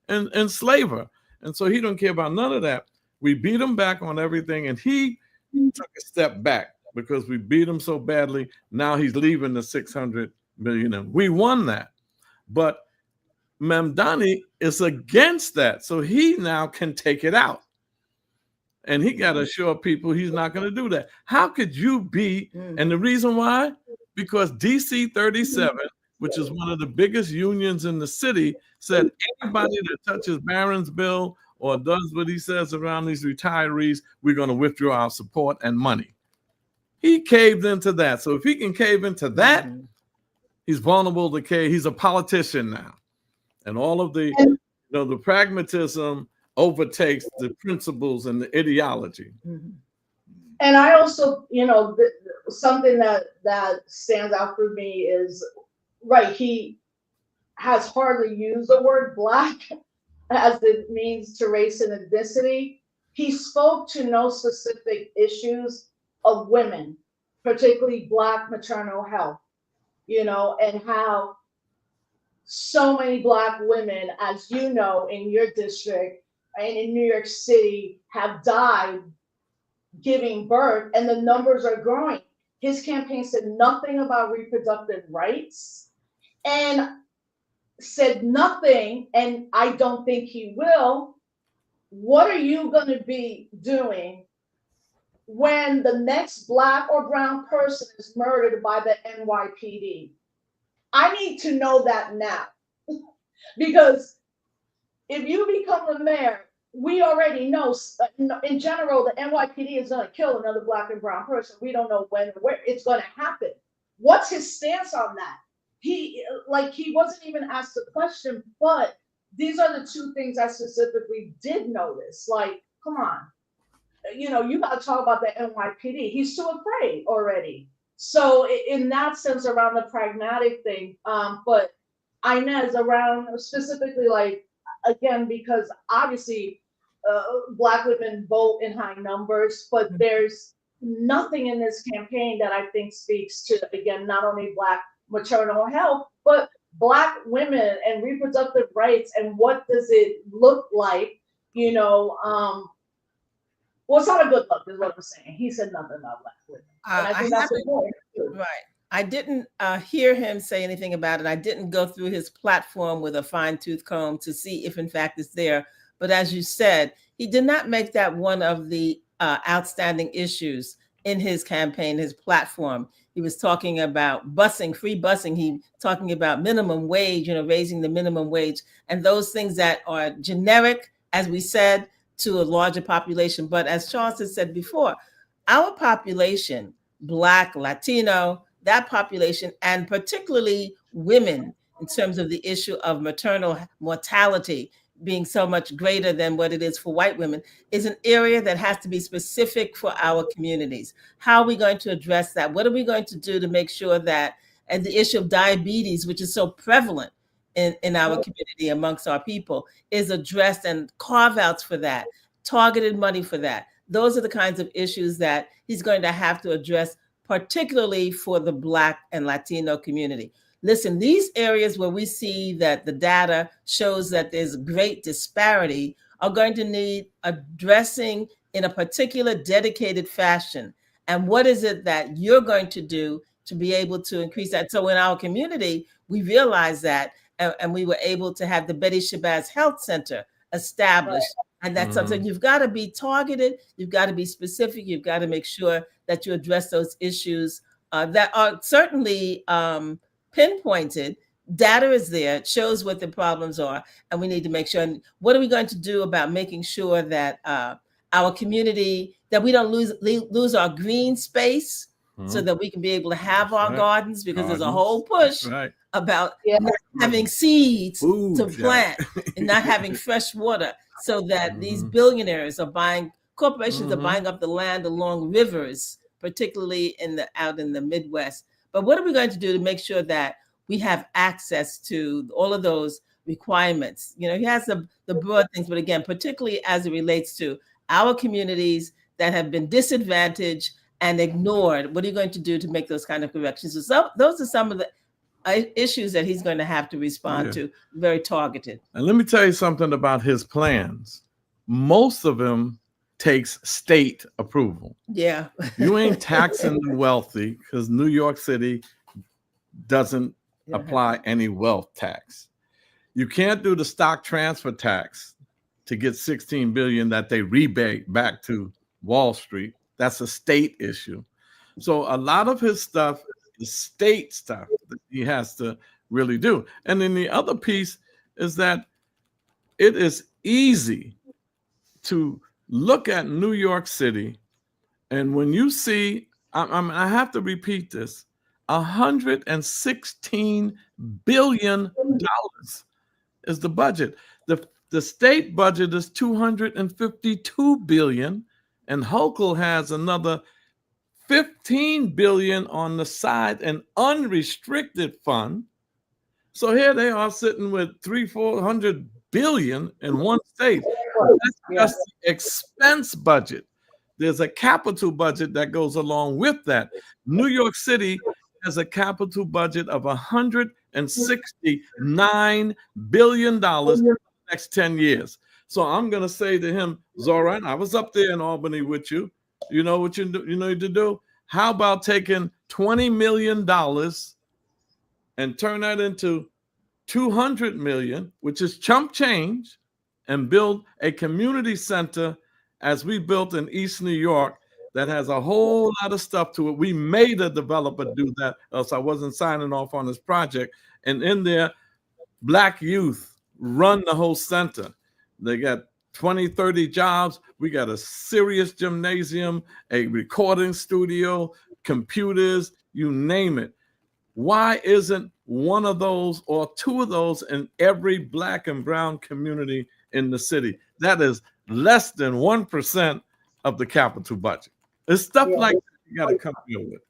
enslaver. And so he don't care about none of that. We beat him back on everything, and he took a step back because we beat him so badly. Now he's leaving the 600 million. We won that. But Mamdani is against that. So he now can take it out. And he got to assure people he's not going to do that. How could you be? And the reason why? Because DC 37, which is one of the biggest unions in the city, said anybody that touches Barron's bill or does what he says around these retirees, we're going to withdraw our support and money. He caved into that. So if he can cave into that, he's vulnerable to cave. He's a politician now. And all of the, the pragmatism overtakes the principles and the ideology. And I also, something that stands out for me is, right, he has hardly used the word black as it means to race and ethnicity. He spoke to no specific issues of women, particularly Black maternal health, and how so many Black women, as you know, in your district and in New York City have died giving birth, and the numbers are growing. His campaign said nothing about reproductive rights and said nothing, and I don't think he will. What are you going to be doing when the next Black or brown person is murdered by the NYPD? I need to know that now. Because if you become the mayor, we already know, in general, the NYPD is going to kill another Black and brown person. We don't know when or where it's going to happen. What's his stance on that? He wasn't even asked the question, but these are the two things I specifically did notice. Like, come on, you got to talk about the NYPD. He's too afraid already. So in that sense, around the pragmatic thing, but Inez, around specifically, like, again, because obviously Black women vote in high numbers, but there's nothing in this campaign that I think speaks to, again, not only Black maternal health, but Black women and reproductive rights, and what does it look like, well, it's not a good look, is what I'm saying. He said nothing about Black women. And I think that's important too. Right. I didn't hear him say anything about it. I didn't go through his platform with a fine-tooth comb to see if, in fact, it's there. But as you said, he did not make that one of the outstanding issues in his campaign, his platform. He was talking about busing, free busing. He talking about minimum wage, raising the minimum wage, and those things that are generic, as we said, to a larger population. But as Charles has said before, our population, Black, Latino, that population, and particularly women, in terms of the issue of maternal mortality being so much greater than what it is for white women, is an area that has to be specific for our communities. How are we going to address that? What are we going to do to make sure that, and the issue of diabetes, which is so prevalent in our community amongst our people is addressed, and carve outs for that, targeted money for that. Those are the kinds of issues that he's going to have to address, particularly for the Black and Latino community. Listen, these areas where we see that the data shows that there's great disparity are going to need addressing in a particular dedicated fashion. And what is it that you're going to do to be able to increase that? So in our community, we realized that, and we were able to have the Betty Shabazz Health Center established. Right. And that's something you've got to be targeted, you've got to be specific, you've got to make sure that you address those issues that are certainly pinpointed. Data is there, it shows what the problems are, and we need to make sure. And what are we going to do about making sure that our community, that we don't lose our green space, so that we can be able to have our gardens, because there's a whole push about not having seeds to plant and not having fresh water, so that these billionaires are buying, corporations are buying up the land along rivers, particularly out in the Midwest. But what are we going to do to make sure that we have access to all of those requirements? You know, he has the broad things, but again, particularly as it relates to our communities that have been disadvantaged and ignored, what are you going to do to make those kind of corrections? So those are some of the issues that he's going to have to respond to, very targeted. And let me tell you something about his plans. Most of them takes state approval. Yeah. You ain't taxing the wealthy, because New York City doesn't apply any wealth tax. You can't do the stock transfer tax to get 16 billion that they rebate back to Wall Street. That's a state issue. So a lot of his stuff is state stuff that he has to really do. And then the other piece is that it is easy to look at New York City, and when you see, I have to repeat this, $116 billion is the budget. The state budget is $252 billion, and Hochul has another $15 billion on the side, an unrestricted fund. So here they are sitting with $300-400 billion in one state. That's just the expense budget. There's a capital budget that goes along with that. New York City has a capital budget of $169 billion for the next 10 years. So I'm going to say to him, Zoran, I was up there in Albany with you. You know what you need to do? How about taking $20 million and turn that into $200 million, which is chump change, and build a community center as we built in East New York that has a whole lot of stuff to it. We made a developer do that, else I wasn't signing off on this project. And in there, Black youth run the whole center. They got 20, 30 jobs. We got a serious gymnasium, a recording studio, computers, you name it. Why isn't one of those or two of those in every Black and brown community in the city? That is less than 1% of the capital budget. It's stuff like that you got to come up with.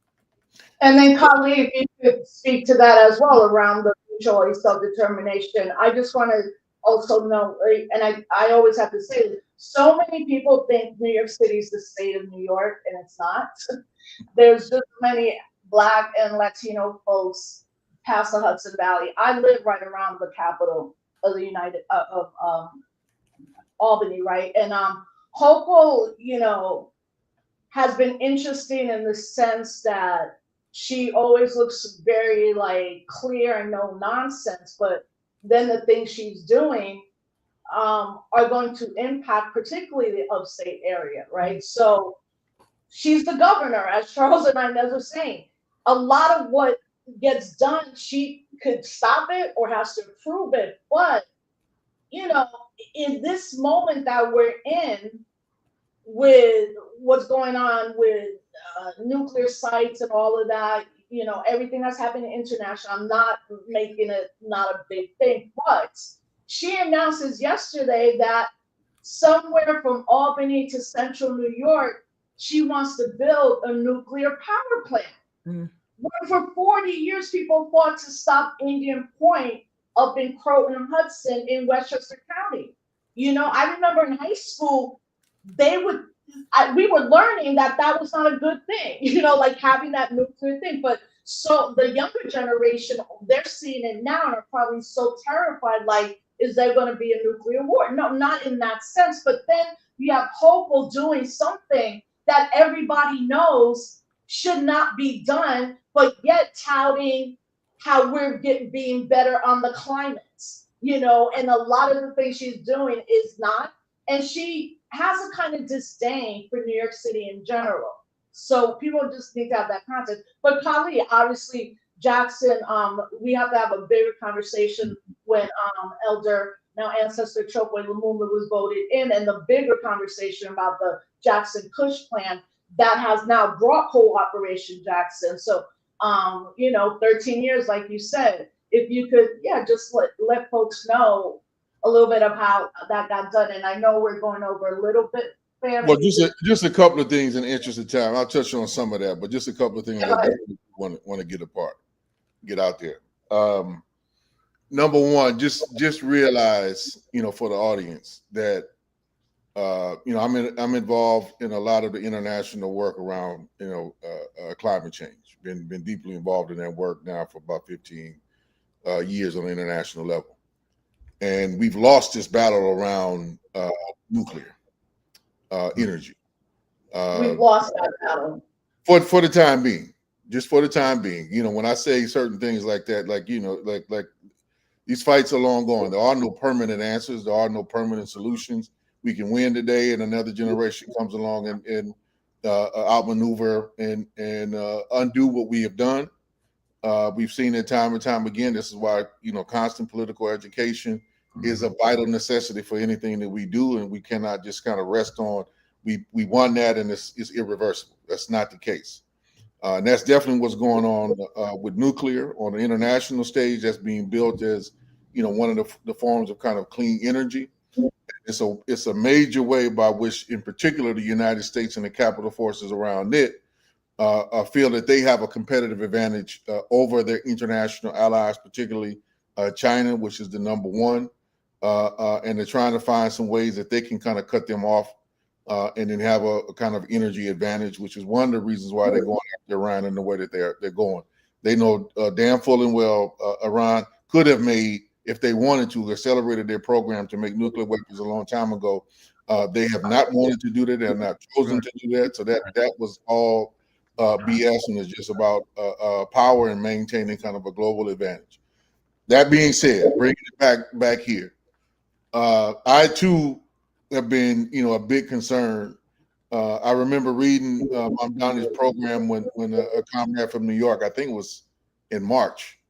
And then, Kali, if you could speak to that as well around the choice self-determination. I just want to also know, and I always have to say, so many people think New York City is the state of New York, and it's not. There's just many Black and Latino folks past the Hudson Valley. I live right around the capital of the Albany, right? And Hochul, you know, has been interesting in the sense that she always looks very like clear and no nonsense, but then the things she's doing are going to impact particularly the upstate area, right? So she's the governor, as Charles and Inez were saying. A lot of what gets done, she could stop it or has to approve it. But, you know, in this moment that we're in, with what's going on with nuclear sites and all of that, you know, everything that's happening international, I'm not making it not a big thing, but she announces yesterday that somewhere from Albany to central New York, she wants to build a nuclear power plant. When for 40 years, people fought to stop Indian Point up in Croton Hudson in Westchester County. You know, I remember in high school, we were learning that that was not a good thing, you know, like having that nuclear thing. But so the younger generation, they're seeing it now and are probably so terrified, like, is there going to be a nuclear war? No, not in that sense. But then you have Hopeful doing something that everybody knows should not be done, but yet touting how being better on the climate, you know, and a lot of the things she's doing is not. And she has a kind of disdain for New York City in general. So people just need to have that context. But Kali, obviously, Jackson, we have to have a bigger conversation when Elder, now Ancestor Chokwe Lumumba was voted in, and the bigger conversation about the Jackson Kush plan that has now brought cooperation Jackson. So, you know, 13 years, like you said, if you could, yeah, just let folks know a little bit of how that got done. And I know we're going over a little bit. Well, just a couple of things in the interest of time. I'll touch on some of that, but just a couple of things I want to get out there. Number one, just realize, you know, for the audience that you know, I'm involved in a lot of the international work around, you know, climate change. Been deeply involved in that work now for about 15 years on the international level, and we've lost this battle around nuclear energy. We've lost that battle for the time being. Just for the time being, you know, when I say certain things like that, like, you know, like these fights are long gone. There are no permanent answers. There are no permanent solutions. We can win today, and another generation comes along and outmaneuver and undo what we have done. We've seen it time and time again. This is why, you know, constant political education is a vital necessity for anything that we do, and we cannot just kind of rest on we won that and it's irreversible. That's not the case. And that's definitely what's going on with nuclear on the international stage. That's being built as, you know, one of the forms of kind of clean energy. It's a major way by which, in particular, the United States and the capital forces around it feel that they have a competitive advantage over their international allies, particularly China, which is the number one. And they're trying to find some ways that they can kind of cut them off and then have a kind of energy advantage, which is one of the reasons why they're going after Iran in the way that they're going. They know damn full and well Iran could have made, if they wanted to, accelerated their program to make nuclear weapons a long time ago. They have not wanted to do that. They have not chosen to do that. So that was all BS, and it's just about power and maintaining kind of a global advantage. That being said, bringing it back here, I too have been, you know, a big concern. I remember reading Mom Donnie's program when a comrade from New York, I think it was in March,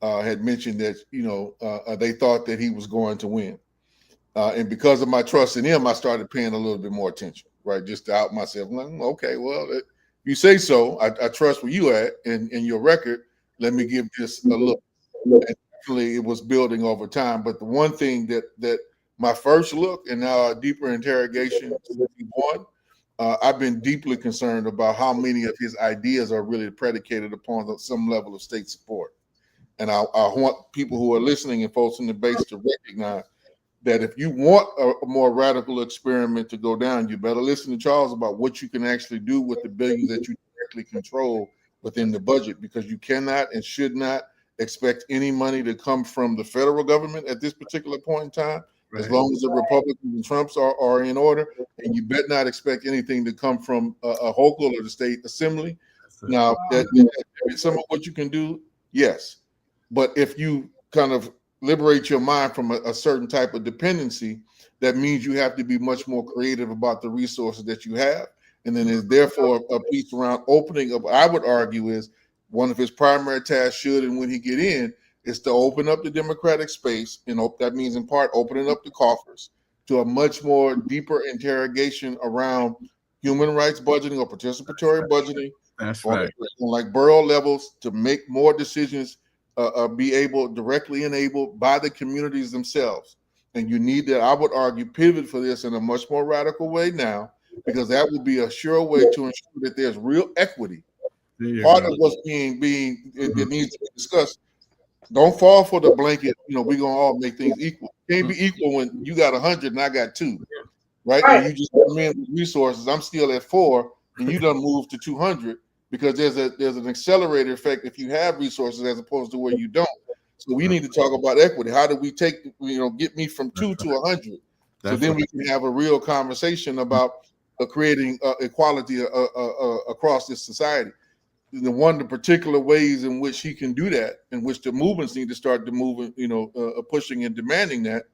had mentioned that, you know, they thought that he was going to win. And because of my trust in him, I started paying a little bit more attention, right? Just to out myself. I'm like, okay, well, if you say so, I trust where you at and your record. Let me give this a look. And definitely it was building over time. But the one thing that my first look and now a deeper interrogation since he won, I've been deeply concerned about how many of his ideas are really predicated upon some level of state support. And I want people who are listening and folks in the base to recognize that if you want a more radical experiment to go down, you better listen to Charles about what you can actually do with the billions that you directly control within the budget, because you cannot and should not expect any money to come from the federal government at this particular point in time, as long as the Republicans and Trumps are in order. And you better not expect anything to come from a local or the state assembly. Now, that some of what you can do, yes. But if you kind of liberate your mind from a certain type of dependency, that means you have to be much more creative about the resources that you have. And then there's therefore a piece around opening up, I would argue, is one of his primary tasks should, and when he get in, is to open up the democratic space. And that means in part opening up the coffers to a much more deeper interrogation around human rights budgeting or participatory budgeting. That's on, right. on like borough levels, to make more decisions be able directly enabled by the communities themselves. And you need to, I would argue, pivot for this in a much more radical way now, because that would be a sure way to ensure that there's real equity. Part of what's being it needs to be discussed Don't fall for the blanket. We're gonna all make things equal. Can't be equal when you got 100 and I got 2, right? And Right. you just come in with resources. I'm still at 4, and you done moved to 200 because there's an accelerator effect if you have resources as opposed to where you don't. So we need to talk about equity. How do we get me from 2 to 100? So then we can have a real conversation about creating equality across this society. The particular ways in which he can do that, in which the movements need to start to move, pushing and demanding that,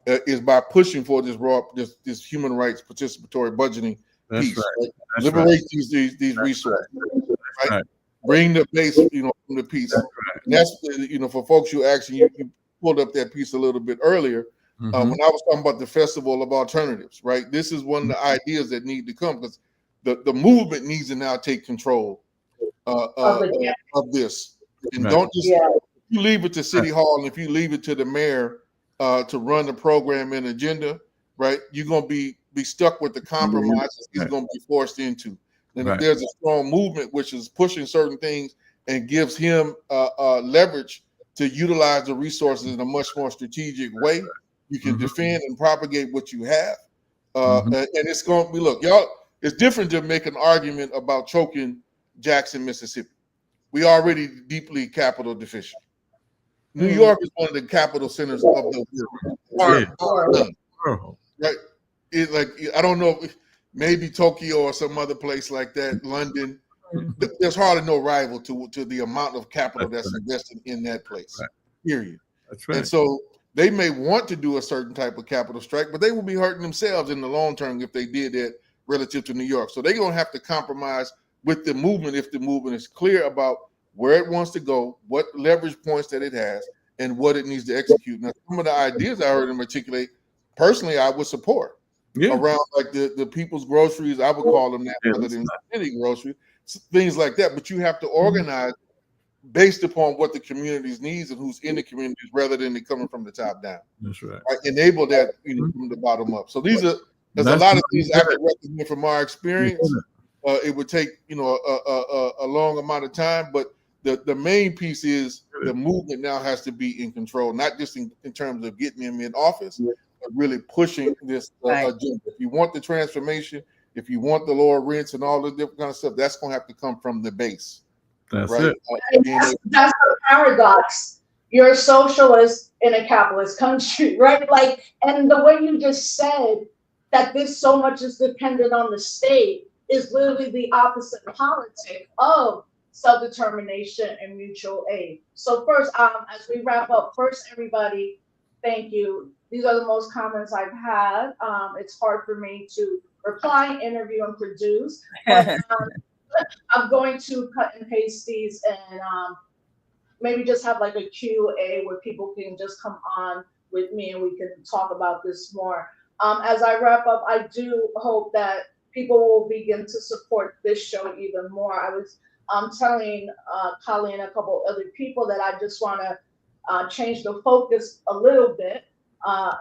is by pushing for this human rights participatory budgeting piece. Right? Liberate these resources, right? Bring the base, from the piece. And that's for folks who actually you pulled up that piece a little bit earlier. When I was talking about the Festival of Alternatives, right? This is one of the ideas that need to come, because the movement needs to now take control of this, and don't just if you leave it to City Hall, and if you leave it to the mayor to run the program and agenda, right? You're gonna be stuck with the compromises he's gonna be forced into. And if there's a strong movement which is pushing certain things and gives him leverage to utilize the resources in a much more strategic way, you can defend and propagate what you have. And it's gonna be, look, y'all, it's different to make an argument about choking Jackson, Mississippi. We already deeply capital deficient. New York is one of the capital centers of the world. Right? I don't know if maybe Tokyo or some other place like that, London. There's hardly no rival to the amount of capital that's invested in that place. Period. That's right. And so they may want to do a certain type of capital strike, but they will be hurting themselves in the long term if they did that relative to New York. So they're gonna have to compromise with the movement if the movement is clear about where it wants to go, what leverage points that it has, and what it needs to execute. Now, some of the ideas I heard him articulate, personally, I would support around like the people's groceries. I would call them that rather than city groceries, things like that. But you have to organize based upon what the communities needs and who's in the communities, rather than it coming from the top down. That's right. Enable that from the bottom up. So there's a lot of things I can recommend from our experience. It would take a long amount of time, but the main piece is the movement now has to be in control, not just in terms of getting him in office, but really pushing this agenda. If you want the transformation, if you want the lower rents and all the different kind of stuff, that's going to have to come from the base. That's right? it. That's the paradox. You're a socialist in a capitalist country, right? And the way you just said that this so much is dependent on the state is literally the opposite politic of self-determination and mutual aid. So first, as we wrap up, everybody, thank you. These are the most comments I've had. It's hard for me to reply, interview, and produce. But I'm going to cut and paste these and maybe just have like a Q&A where people can just come on with me and we can talk about this more. As I wrap up, I do hope that people will begin to support this show even more. I was telling Colleen and a couple other people that I just want to change the focus a little bit.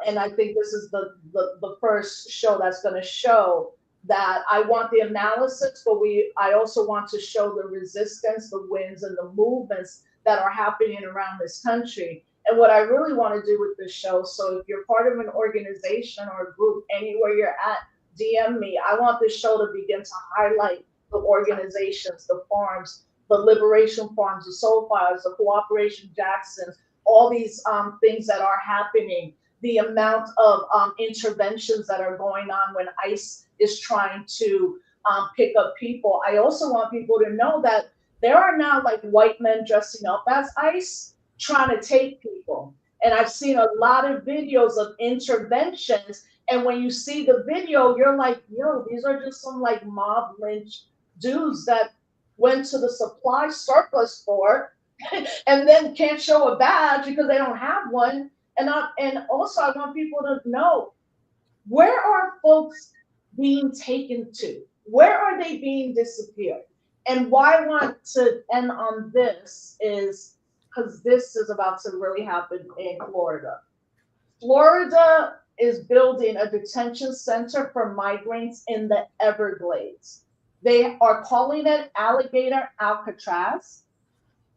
And I think this is the first show that's going to show that I want the analysis, but I also want to show the resistance, the wins, and the movements that are happening around this country. And what I really want to do with this show, so if you're part of an organization or a group, anywhere you're at, DM me. I want this show to begin to highlight the organizations, the farms, the Liberation Farms, the Soul Fires, the Cooperation Jacksons, all these things that are happening, the amount of interventions that are going on when ICE is trying to pick up people. I also want people to know that there are now like white men dressing up as ICE trying to take people. And I've seen a lot of videos of interventions. And when you see the video, you're like, yo, these are just some like mob lynch dudes that went to the supply surplus store and then can't show a badge because they don't have one. And also I want people to know, where are folks being taken to? Where are they being disappeared? And why I want to end on this is because this is about to really happen in Florida. Florida is building a detention center for migrants in the Everglades. They are calling it Alligator Alcatraz.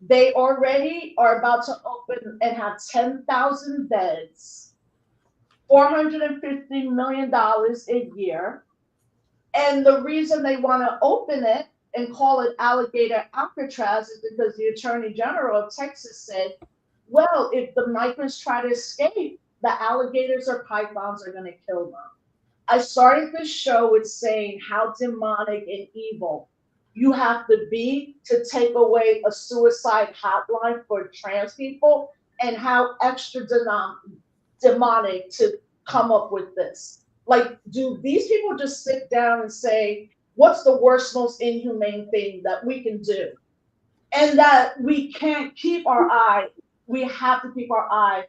They already are about to open and have 10,000 beds, $450 million a year. And the reason they want to open it and call it alligator Alcatraz is because the Attorney General of Texas said, well, if the migrants try to escape, the alligators or pythons are going to kill them. I started this show with saying how demonic and evil you have to be to take away a suicide hotline for trans people, and how extra demonic to come up with this. Like, do these people just sit down and say, what's the worst, most inhumane thing that we can do? And that we can't keep our eye, we have to keep our eye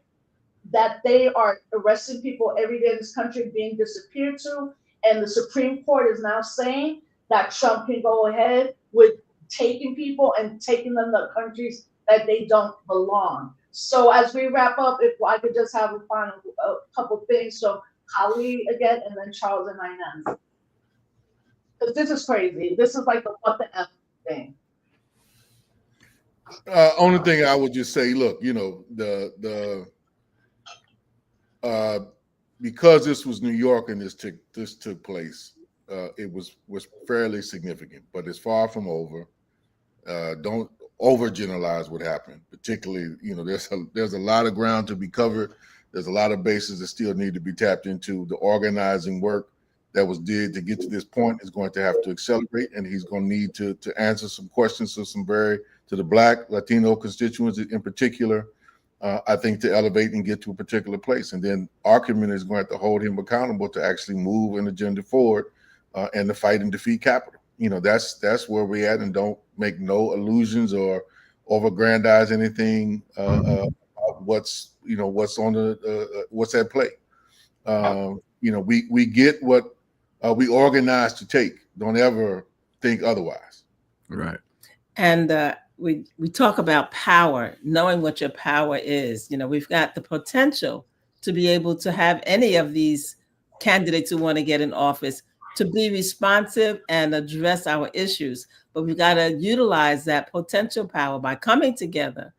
that they are arresting people every day in this country being disappeared to. And the Supreme Court is now saying that Trump can go ahead with taking people and taking them to countries that they don't belong. So as we wrap up, if I could just have a couple things. So Kali again, and then Charles and Inez. Because this is crazy. This is like the what the F thing. Only thing I would just say, look, you know, because this was New York and this took place, it was fairly significant, but it's far from over. Don't overgeneralize what happened. Particularly, you know, there's a lot of ground to be covered. There's a lot of bases that still need to be tapped into. The organizing work that was did to get to this point is going to have to accelerate, and he's going to need to answer some questions to the Black, Latino constituents in particular. I think to elevate and get to a particular place, and then our community is going to have to hold him accountable to actually move an agenda forward and to fight and defeat capital. You know, that's where we're at, and don't make no illusions or overgrandize anything. What's on what's at play. You know, we get what we organize to take. Don't ever think otherwise. Right. And we talk about power, knowing what your power is. You know, we've got the potential to be able to have any of these candidates who want to get in office to be responsive and address our issues. But we've got to utilize that potential power by coming together,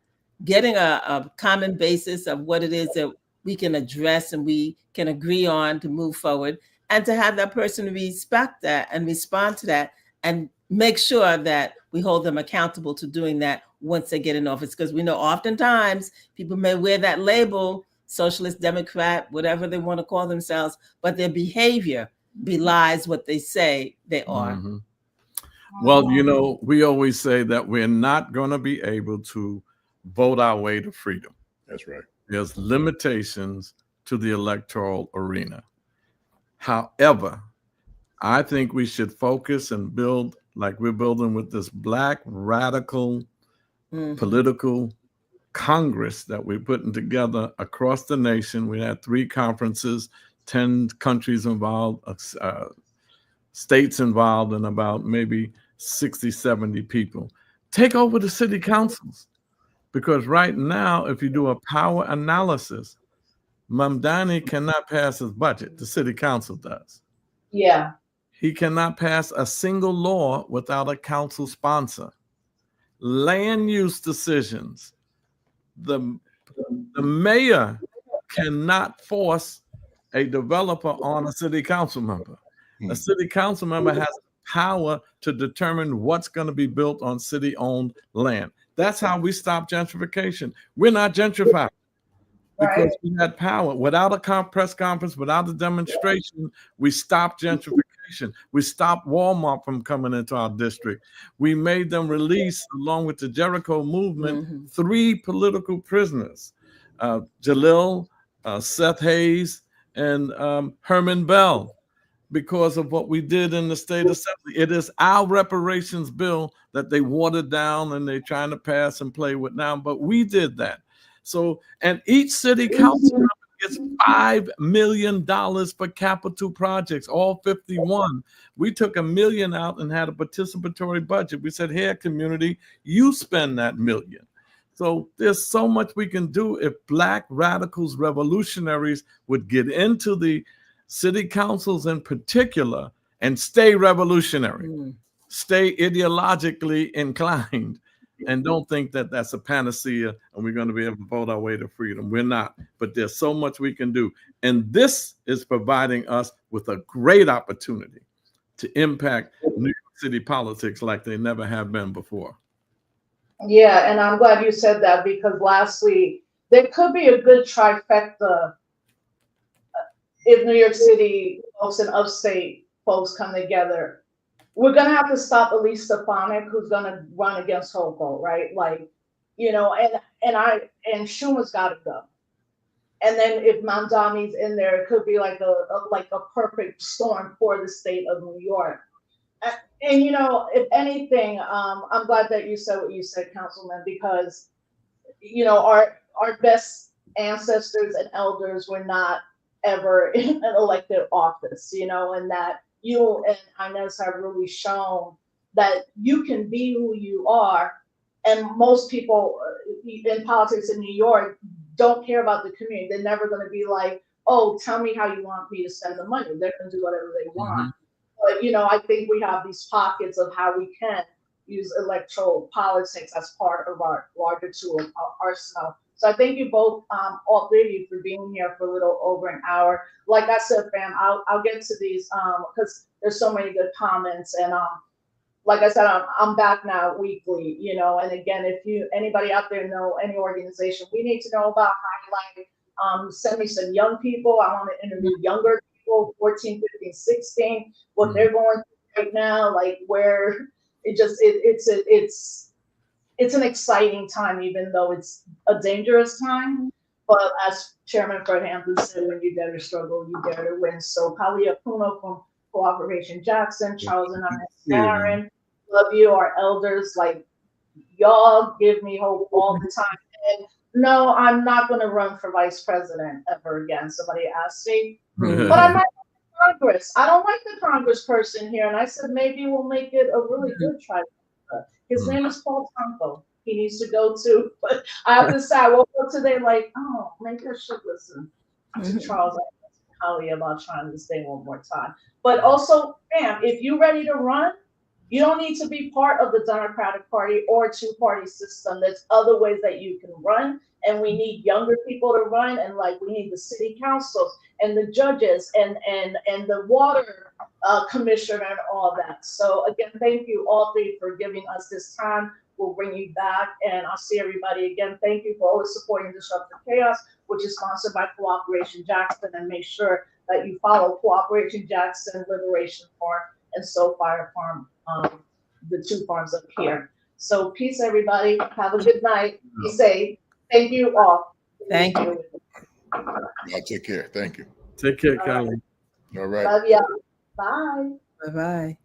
getting a common basis of what it is that we can address and we can agree on to move forward, and to have that person respect that and respond to that and make sure that we hold them accountable to doing that once they get in office. Because we know oftentimes people may wear that label, socialist, Democrat, whatever they want to call themselves, but their behavior belies what they say they are. Mm-hmm. Well, you know, we always say that we're not going to be able to vote our way to freedom. That's right. There's limitations to the electoral arena. However, I think we should focus and build like we're building with this Black radical political Congress that we're putting together across the nation. We had 3 conferences, 10 countries involved, states involved, and about maybe 60, 70 people. Take over the city councils. Because right now, if you do a power analysis, Mamdani cannot pass his budget. The city council does. Yeah. He cannot pass a single law without a council sponsor. Land use decisions. The mayor cannot force a developer on a city council member. A city council member has power to determine what's going to be built on city-owned land. That's how we stop gentrification. We're not gentrifying because we had power. Without a press conference, without a demonstration, we stopped gentrification. We stopped Walmart from coming into our district. We made them release, along with the Jericho movement, 3 political prisoners, Jalil, Seth Hayes, and Herman Bell, because of what we did in the state assembly. It is our reparations bill that they watered down and they're trying to pass and play with now, but we did that. So, and each city council member gets $5 million for capital projects, all 51. We took $1 million out and had a participatory budget. We said, here, community, you spend that $1 million. So there's so much we can do if Black radicals, revolutionaries would get into the city councils in particular and stay revolutionary, stay ideologically inclined. And don't think that that's a panacea and we're going to be able to vote our way to freedom. We're not. But there's so much we can do. And this is providing us with a great opportunity to impact New York City politics like they never have been before. Yeah, and I'm glad you said that, because lastly, there could be a good trifecta if New York City folks and upstate folks come together. We're gonna have to stop Elise Stefanik, who's gonna run against Hochul, right? Like, you know, and Schumer's got to go. And then if Mamdani's in there, it could be like a perfect storm for the state of New York. And you know, if anything, I'm glad that you said what you said, Councilman, because you know our best ancestors and elders were not ever in an elected office, you know, and that you and Inez have really shown that you can be who you are. And most people in politics in New York don't care about the community. They're never going to be like, oh, tell me how you want me to spend the money. They're going to do whatever they want. But, you know, I think we have these pockets of how we can use electoral politics as part of our larger tool arsenal. So I thank you both, all three of you, for being here for a little over an hour. Like I said, fam, I'll get to these because there's so many good comments. And like I said, I'm back now weekly, you know. And again, if anybody out there know any organization we need to know about, highlight, send me some young people. I want to interview younger people, 14, 15, 16, what they're going through right now, like where it's an exciting time, even though it's a dangerous time. But as Chairman Fred Hampton said, when you dare to struggle, you dare to win. So Kalia Puno from Cooperation Jackson, Charles and Aaron, love you, our elders, like y'all give me hope all the time. And no, I'm not going to run for vice president ever again. Somebody asked me, but I might Congress. I don't like the Congress person here. And I said, maybe we'll make it a really good trifecta. His name is Paul Tonko. He needs to go to, but I have to say, I woke up today like, oh, maybe I should listen to Charles and Holly about trying this thing one more time. But also, fam, if you're ready to run, you don't need to be part of the Democratic Party or two-party system. There's other ways that you can run, and we need younger people to run, and like we need the city councils and the judges and the water commissioner and all that. So again, thank you all three for giving us this time. We'll bring you back, and I'll see everybody again. Thank you for always supporting Disruptive Chaos, which is sponsored by Cooperation Jackson, and make sure that you follow Cooperation Jackson, Liberation Farm, and Soul Fire Farm, the two farms up here. So peace, everybody. Have a good night. Be safe. Thank you all. Thank you. Y'all take care. Thank you. Take care, Kylie. All right. Love ya. Bye. Bye-bye.